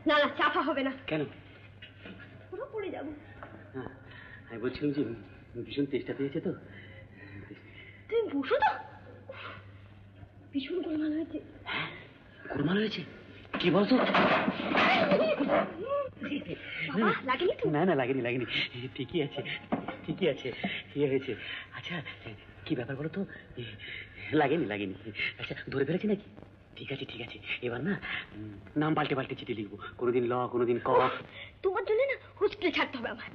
না না, চাপা হবে না। কেন? পুরো পড়ে যাবো। আমি বলছিলাম যে ভীষণ চেষ্টা পেয়েছে তো। তুমি বসো তো, ভীষণ গোলমাল হয়েছে। হ্যাঁ গোলমাল হয়েছে, কি বলতো? না না লাগেনি লাগেনি, ঠিকই আছে ঠিকই আছে, ইয়ে হয়েছে। আচ্ছা কি ব্যাপার বলো তো? লাগেনি লাগেনি। আচ্ছা ধরে ফেলেছি নাকি? ঠিক আছে ঠিক আছে, এবার না নাম পাল্টে পাল্টে চিঠি লিখবো, কোনোদিন ল কোনোদিন ক। তোমার জন্য না হোস্টেল ছাড়তে হবে আমার।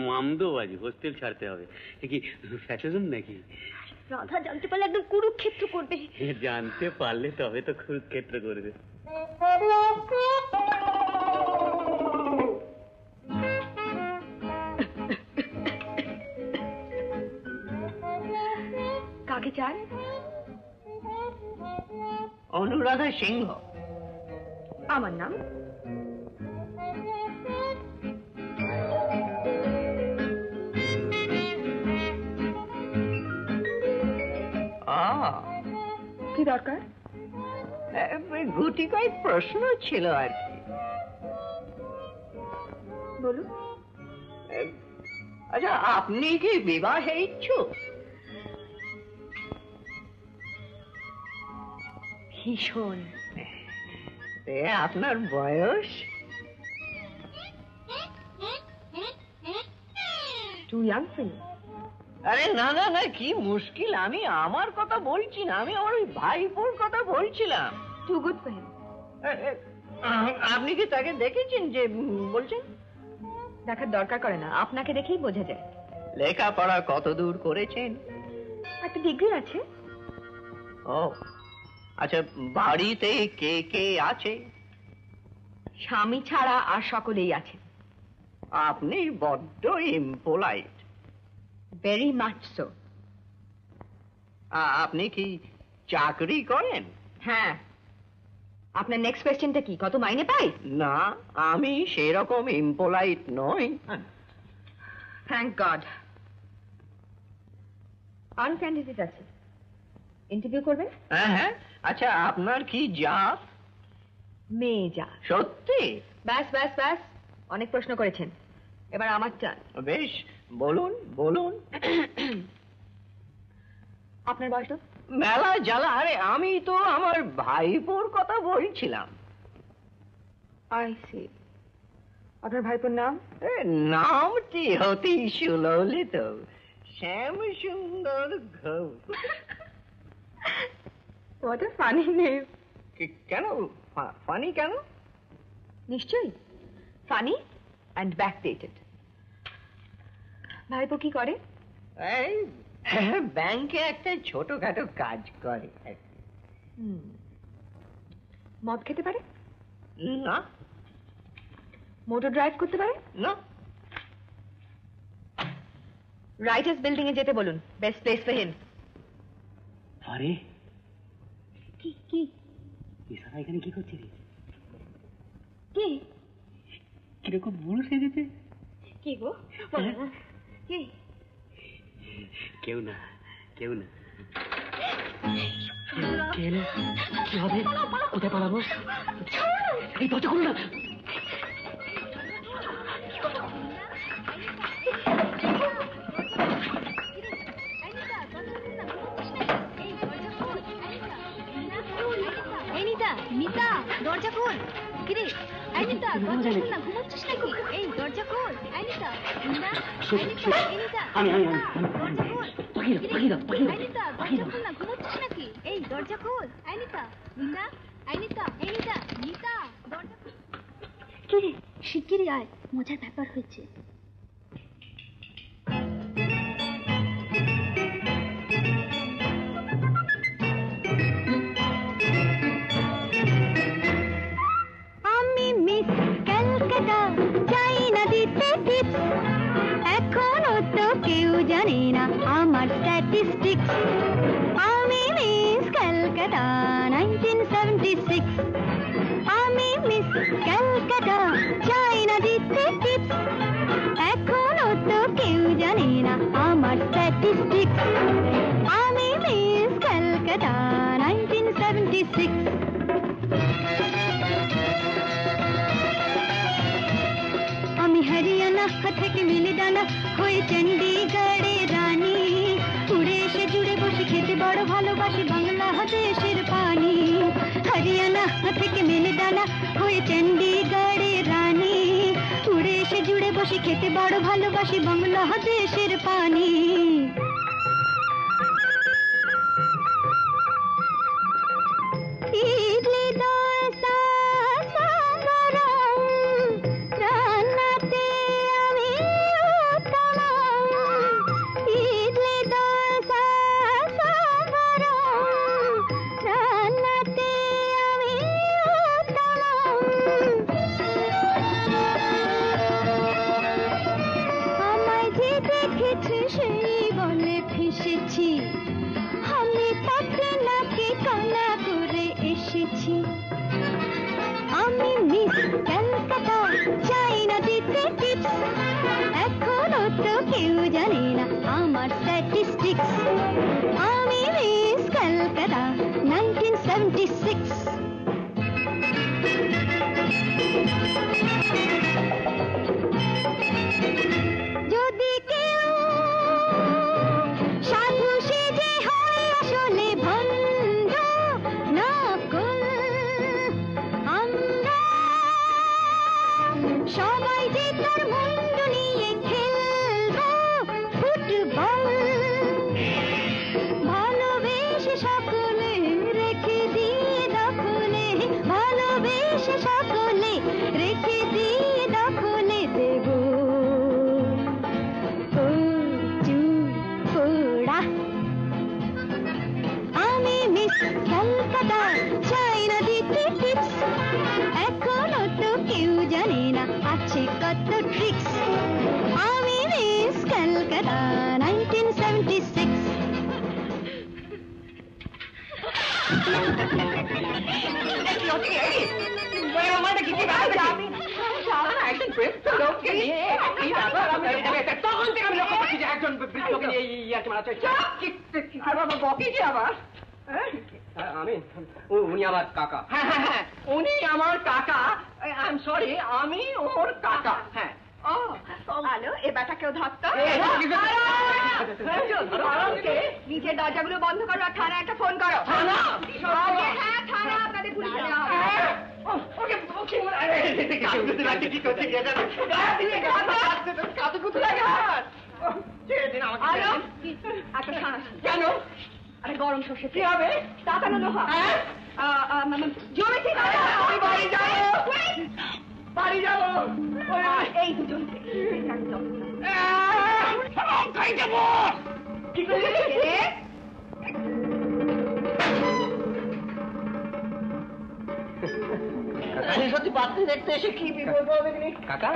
মামদোবাজি, হোস্টেল ছাড়তে হবে কি ফ্যাশন নাকি? রাধা জানতে পারলে একদম কুরুক্ষেত্র করবে। জানতে পারলে তবে তো কুরুক্ষেত্র করবে। কাকে চান? অনুরাধা সিংহ আমার নাম। কি দরকার? গুটি কয়েক প্রশ্ন ছিল আর কি। বলুন। আচ্ছা আপনি কি বিবাহে ইচ্ছুক? ভীষণ। আপনার বয়স? Too young feel. আরে না না না, কি মুশকিল, আমি আমার কথা বলছি না, আমি আমার ওই ভাইপোর কথা বলছিলাম। Too good for him. আপনি কি তাকে দেখেছেন যে বলছেন? দেখার দরকার করে না, আপনাকে দেখেই বোঝা যায়। লেখাপড়া কত দূর করেছেন? একটা ডিগ্রি আছে। ও আচ্ছা, বাড়িতে কে কে আছে? স্বামী ছাড়া আর সকলেই আছে। আপনি বড্ড ইম্পোলাইট। Very much so. আপনি কি চাকরি করেন? হ্যাঁ। আপনার নেক্সট কোয়েশ্চেনটা কি? কত মাইনে পাই? না, আমি সেরকম ইম্পোলাইট নই। Thank god. আরো ক্যান্ডিডেট আছে, ইন্টারভিউ করবেন? হ্যাঁ হ্যাঁ। আচ্ছা আপনার কি জাত? মেয়ে জাত। সত্যি? ব্যাস ব্যাস ব্যাস, অনেক প্রশ্ন করেছেন, এবার আমার চান। বেশ, বলুন বলুন। আপনার বয়স? মেলা জ্বালা। আরে আমি তো আমার ভাইপোর কথা বলছিলাম। I see. আপনার ভাইপোর নাম? নামটি অতি সুললিত, Shyam Sundar Ghosh. What a funny name. কেন ফানি? কেন? নিশ্চয়ই ফানি অ্যান্ড ব্যাকডেটেড। ভাইপো কি করে? এই ব্যাংকে একটা ছোটখাটো কাজ করে। মদ খেতে পারে? না। মোটর ড্রাইভ করতে পারে? না। রাইটার্স বিল্ডিং এ যেতে বলুন, বেস্ট প্লেস ফর হিম। আরে কি কি ইসারা এখানে কি করছে রে? কি কিরকম বুড়ো সেজেছে? কি গো? কি? কেউ না কেউ না। কি হবে? কোথায় পালাবো? এই দরজা খুলো না। মিতা, দরজা খোল। কিরে আইনিতা, দরজা খোল না, ঘুমোচ্ছিস নাকি? এই দরজা খোল আইনিতা। মিতা, আইনিতা, দরজা খোল। আইনিতা, দরজা খোল না, ঘুমোচ্ছিস নাকি? এই দরজা খোল আইনিতা। মিতা, আইনিতা, মিতা, দরজা খোল। কিরে শিগগিরই আয়, মজার ব্যাপার হয়েছে। এখনো তো কেউ জানে না আমার স্ট্যাটিস্টিক্স। আমি মিস ক্যালকাটা 1976। আমি মিস ক্যালকাটা, চাই না দিতে টিপস। এখনো তো কেউ জানে না আমার স্ট্যাটিস্টিক্স। আমি মিস ক্যালকাটা 1976। আমি হরিয়ানা থেকে মিলে ডানা হয়ে চণ্ডীগড়ে রানী। উড়ে এসে জুড়ে বসে খেতে বড় ভালোবাসি বাংলাদেশের পানি। হরিয়ানা থেকে মিলে ডানা হয়ে চণ্ডীগড়ে রানী। উড়ে এসে জুড়ে বসে খেতে বড় ভালোবাসি বাংলাদেশের পানি। দেখেছে সেই বলে ফেসেছি, আমি তাকে নাকি কানা করে এসেছি। আমি মিস ক্যালকাটা, চাই না দিতে টিপস, এখনো তো কেউ জানে না আমার স্ট্যাটিস্টিক্স। আমি মিস ক্যালকাটা 1976। যদি কেউ সাধু সেজে হয় আসলে ভণ্ড নকল, আমরা সবাই যে তার মুন্ডু নিয়ে খেলবো ফুটবল। ভালোবেসে সকলে রেখে দিয়ে দখলে, ভালোবেসে সকলে রেখে দিয়ে দখলে দেব পোড়া। আমি মিস ক্যালকাটা, চাই না দিতে টিপস, এখনো তো কেউ জানে না আছে কত ট্রিক্স। আমি মিস ক্যালকাটা 1976। তখন থেকে আমি লক্ষ্য করছি যে একজন বৃদ্ধকে নিয়ে ইয়ার্কি মারাচ্ছে। আমি উনি আমার কাকা। হ্যাঁ হ্যাঁ হ্যাঁ, উনি আমার কাকা। আই এম সরি, আমি ওর কাকা। হ্যাঁ। হ্যালো, এ বেটাকেও ধরতো। নিজের দরজাগুলো বন্ধ করো আর থানায় একটা ফোন করো। হ্যাঁ থানা, আপনাদের পুলিশ দেওয়া হবে। কেন? আরে গরম সর্ষে কি হবে? তাকানো লোহা জমেছে। বাড়ি যাবো, বাড়ি যাবো। এই দুজন কি করে সত্যি পাত্রী দেখতে এসে কি বিপদ হবে? কাকা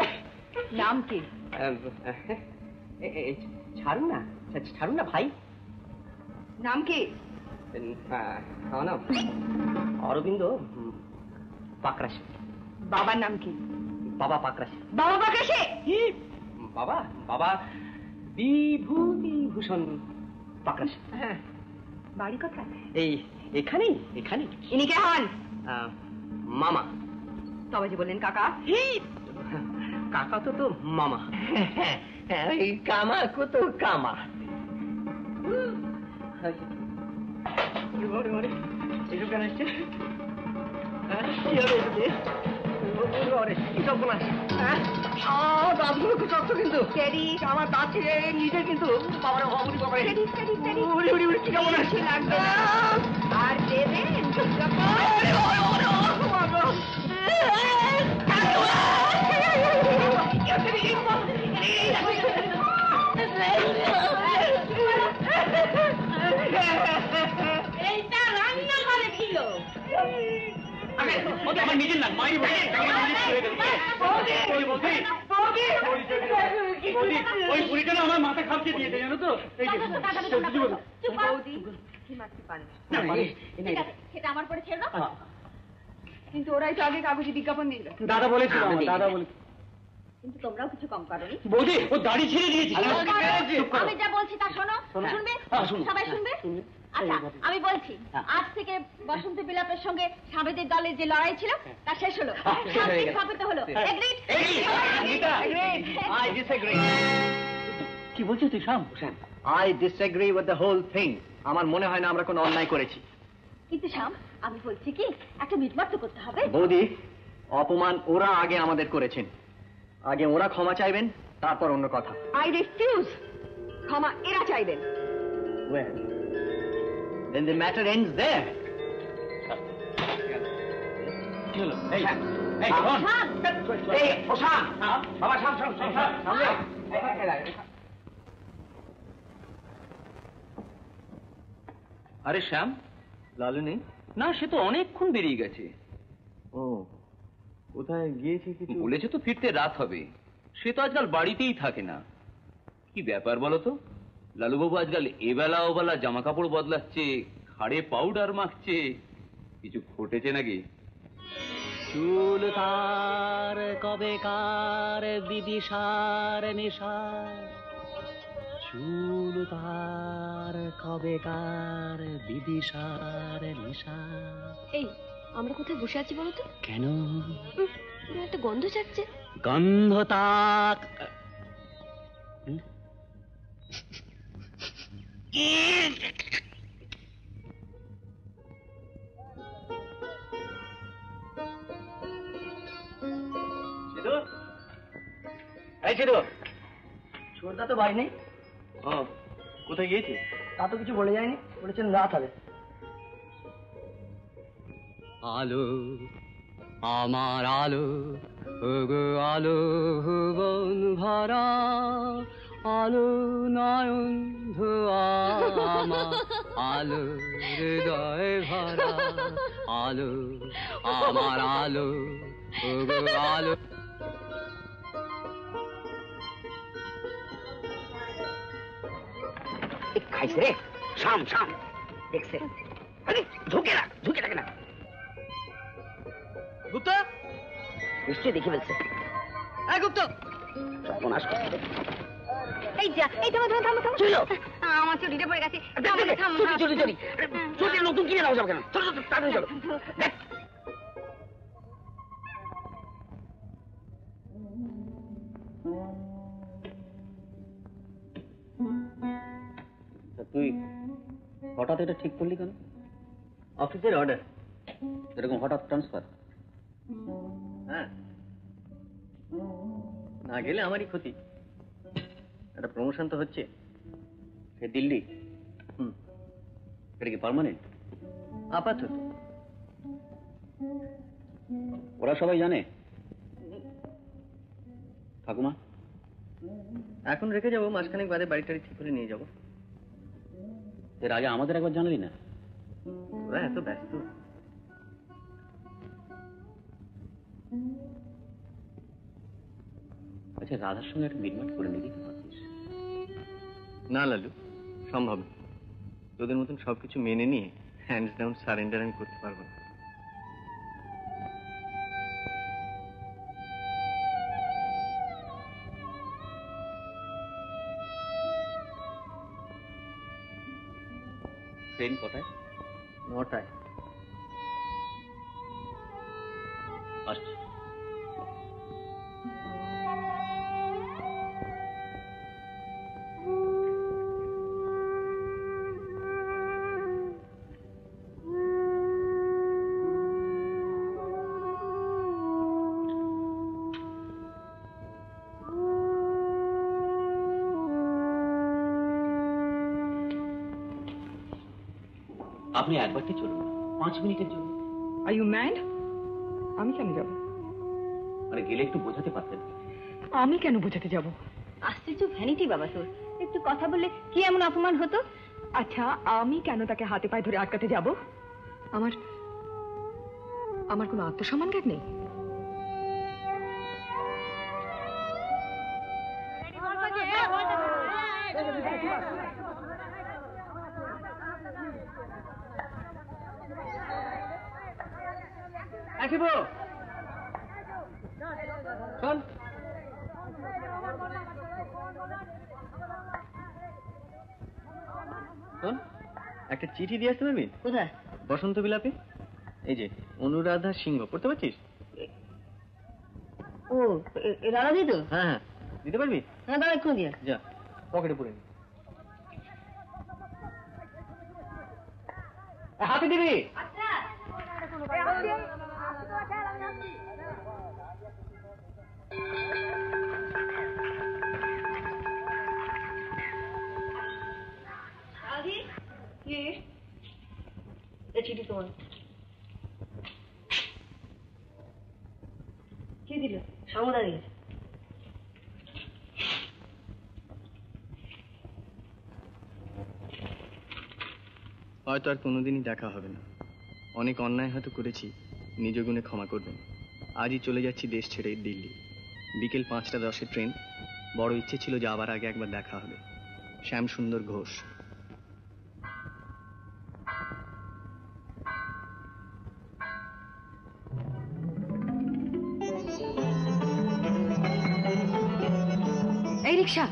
নাম কি? ছাড়ুন না, ছাড়ুন না ভাই। নাম কি? আমার নাম অরবিন্দ পাকরাশি। বাবার নাম কি? বাবা পাকরাশি। বাবা পাকরাশি? বাবা বাবা বিভূতিভূষণ পাকরাশি। হ্যাঁ, বাড়ি কোথায়? এই এখানেই, এখানে। ইনি কে হন? মামা। তবে যে বললেন কাকা। কাকা তো তো মামা। এই কামা কো তো কামা। এসব কেন আসছে? কি হবে? দাঁতগুলো খুব শক্ত কিন্তু। আমার দাঁত নিজে কিন্তু বাবার অবরি বাবারে কি কেমন আসছে? লাগবে আর দেবেন এইটা রান্না করে ছিল। আমার নিজের না, মাই ওই বুড়িটা আমার মাথা খাপছে দিয়েছে, জানো তো? সেটা আমার পরে ছেড়ে দাও। কিন্তু ওরাই তো আগে কাগজে বিজ্ঞাপন দিল। দাদা বলেছিল, দাদা বলে। কিন্তু তোমরাও কিছু কম করোনি। বৌদি ও দাড়ি ছেড়ে দিয়েছে। আমি যা বলছি তা শোনো। শুনবে? সবাই শুনবে? আচ্ছা, আমি বলছি, আজ থেকে বসন্ত বিলাপের সঙ্গে সাবেদের দলের যে লড়াই ছিল তা শেষ হলো, শান্তি স্থাপিত হলো। এগ্রিড? I disagree. কি বলছিস তুই শাম? I disagree with the whole thing. আমার মনে হয় না আমরা কোনো অন্যায় করেছি। কিন্তু শ্যাম, আমি বলছি কি, একটা মিটমাট তো করতে হবে। বৌদি, অপমান ওরা আগে আমাদের করেছেন, আগে ওরা ক্ষমা চাইবেন, তারপর অন্য কথা। I refuse. ক্ষমা এরা চাইবেন। Well, then the matter ends there. আরে শ্যাম, লালু নেই? না, সে তো অনেকক্ষণ বেরিয়ে গেছে। ও কোথায় গিয়েছে? কিছু বলেছে তো ফিরতে রাত হবে। সে তো আজকাল বাড়িতেই থাকে না। কি ব্যাপার বলো তো, লালুবাবু আজকাল এবেলা ওবেলা জামা কাপড় বদলাচ্ছে, ঘাড়ে পাউডার মাখছে, কিছু ঘটেছে নাকি? চুল তার কবে কার বিদিশার নেশা, চুল তার কবে কার বিদিশার নেশা। এই আমরা কোথায় বসে আছি বলো তো? কেন? একটা গন্ধ ছাড়ছে। গন্ধ তাক ছোটদা তো বাড়ি নেই। ও কোথায় গিয়েছে? তা তো কিছু বলে যায়নি, বলেছেন রাত হবে। আলো আমার আলো, ওগো আলো ভুবন ভরা, আলো নয়ন ধোয়া আমার, আলো হৃদয় ভরা, আলো আমার আলো, ওগো আলো। খাইছে রে, শাম শাম দেখছে। আরে ঝুঁকে থাকে না। গুপ্ত নিশ্চয়ই দেখে ফেলছে। গুপ্ত সর্বনাশ করছে। এই যা, এই থামো থামো থামো থামো। চলো। আমার চুরিটা পড়ে গেছে। চুরি নতুন কিনে নাও, যাবে কেন? চলো তাড়াতাড়ি চলো। দেখ তুই হঠাৎ এটা ঠিক করলি কেন? অফিসের অর্ডার। এরকম হঠাৎ ট্রান্সফার? হ্যাঁ, না গেলে আমারই ক্ষতি। একটা প্রমোশন তো হচ্ছে। সে দিল্লি? এটা কি পার্মানেন্ট? আপাতত। ওরা সবাই জানে? ঠাকুমা? এখন রেখে যাবো, মাসখানেক বাদে বাড়ি টাড়ি ঠিক করে নিয়ে যাবো। এর আগে আমাদের একবার জানালি না? ওরা এত ব্যস্ত। আচ্ছা, রাধার সঙ্গে একটা মিটমাট করে নিবি কি ভাবছিস? না লালু, সম্ভব না। তোদের মতন সবকিছু মেনে নিয়ে হ্যান্ডস ডাউন সারেন্ডার আমি করতে পারবো না। ট্রেন কটায়? 9টায়। আসছি। আপনি একবারটি চলুন, 5 মিনিটের জন্য। Are you mad? আমি কেন যাব? মানে গেলে একটু বোঝাতে পারতেন। আমি কেন বোঝাতে যাব? আশ্চর্য ভ্যানিটি বাবা তোর। একটু কথা বললে কি এমন অপমান হতো? আচ্ছা, আমি কেন তাকে হাতে পায়ে ধরে আটকাতে যাব? আমার আমার কোনো আত্মসম্মান জ্ঞান নেই? আসিব শোন, শোন, একটা চিঠি দিয়ে আসতে পারবি? কোথায়? বসন্ত বিলাপে। এই যে অনুরাধা সিংহ, পড়তে পারছিস? ও রাধা দি তো? হ্যাঁ হ্যাঁ, দিতে পারবি? হ্যাঁ দাঁড়া এক্ষুনি দিয়ে। যা পকেটে পড়ে নি। হাতে দিবি। চিঠি তোমার কি দিল? সামুদা দিয়েছে। হয়তো আর কোনোদিনই দেখা হবে না। অনেক অন্যায় হয়তো করেছি, নিজ গুণে ক্ষমা করবেন। আজই চলে যাচ্ছি দেশ ছেড়ে দিল্লি। বিকেল 5টা 10-এর ট্রেন। বড় ইচ্ছে ছিল যাওয়ার আগে একবার দেখা হবে। শ্যাম সুন্দর ঘোষ। এই রিক্সা,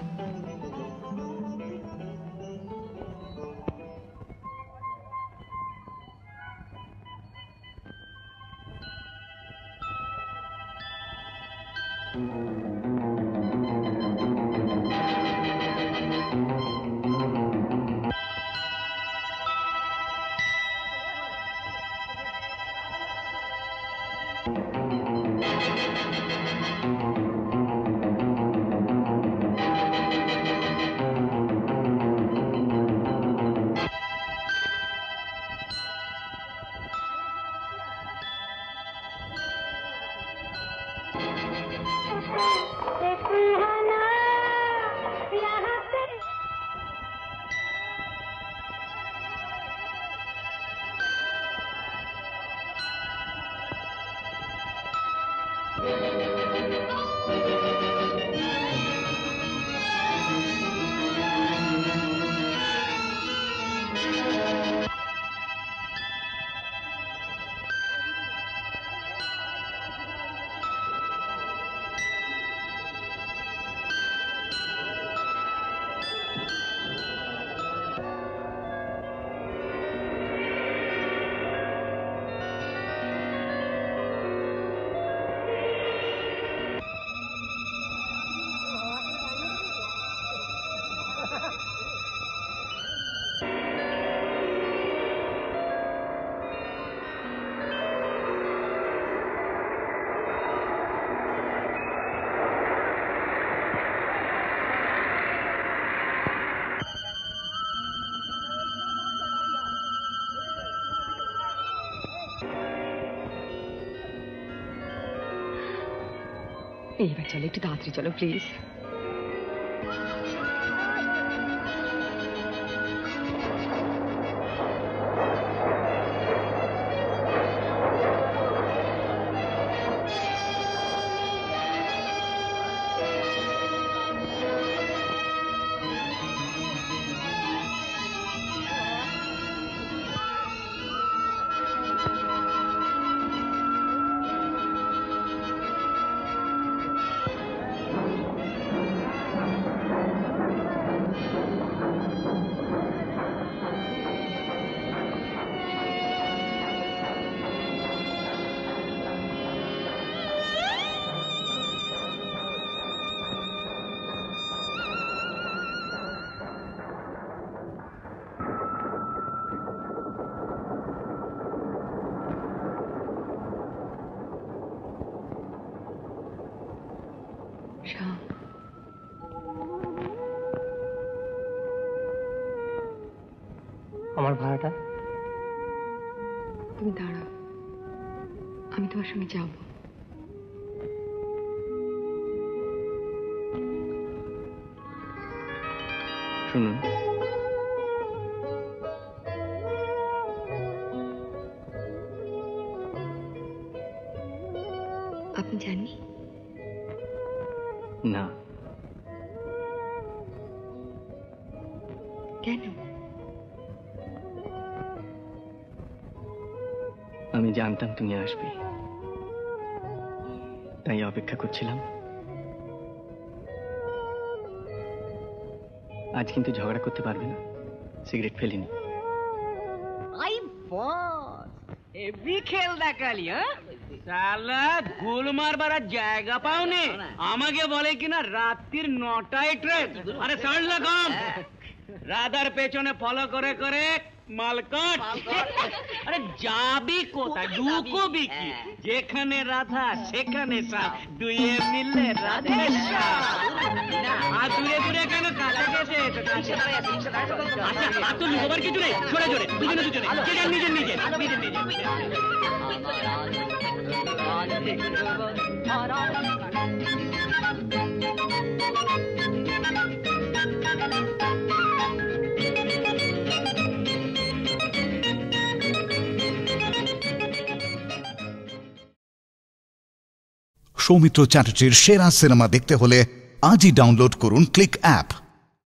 এইবার চলো, একটু তাড়াতাড়ি চলো প্লিজ। আমার ভাড়াটা? তুমি দাঁড়াও, আমি তোমার সঙ্গে যাব। শুনুন, আপনি জাননি? না। কেন? আমি জানতাম তুমি আসবে, তাই অপেক্ষা করছিলাম। আজ কিন্তু ঝগড়া করতে পারবে না, সিগারেট ফেলিনি। আই বস, হেভি খেল দেখালি। শালা গোল মারবার আর জায়গা পাওনি, আমাকে বলে কিনা রাত্রির 9টায় ট্রেন। আরে সাড়লা কম, রাধার পেছনে ফলো করে করে মালকাট। আরে যাবি কোথায়, ঢুকবি কি? যেখানে রাধা সেখানে সাপ, দুয়ে মিললে রাধেশ্বর। আর দূরে দূরে কেন, কাছে গেছে তো কাছে। আচ্ছা আর তো লুকোবার কিছু নেই, জোরে জোরে দুজনে দুজনে, যে যার নিজের নিজের নিজের নিজের। সৌমিত্র চ্যাটার্জির সেরা সিনেমা দেখতে হলে আজই ডাউনলোড করুন ক্লিক অ্যাপ।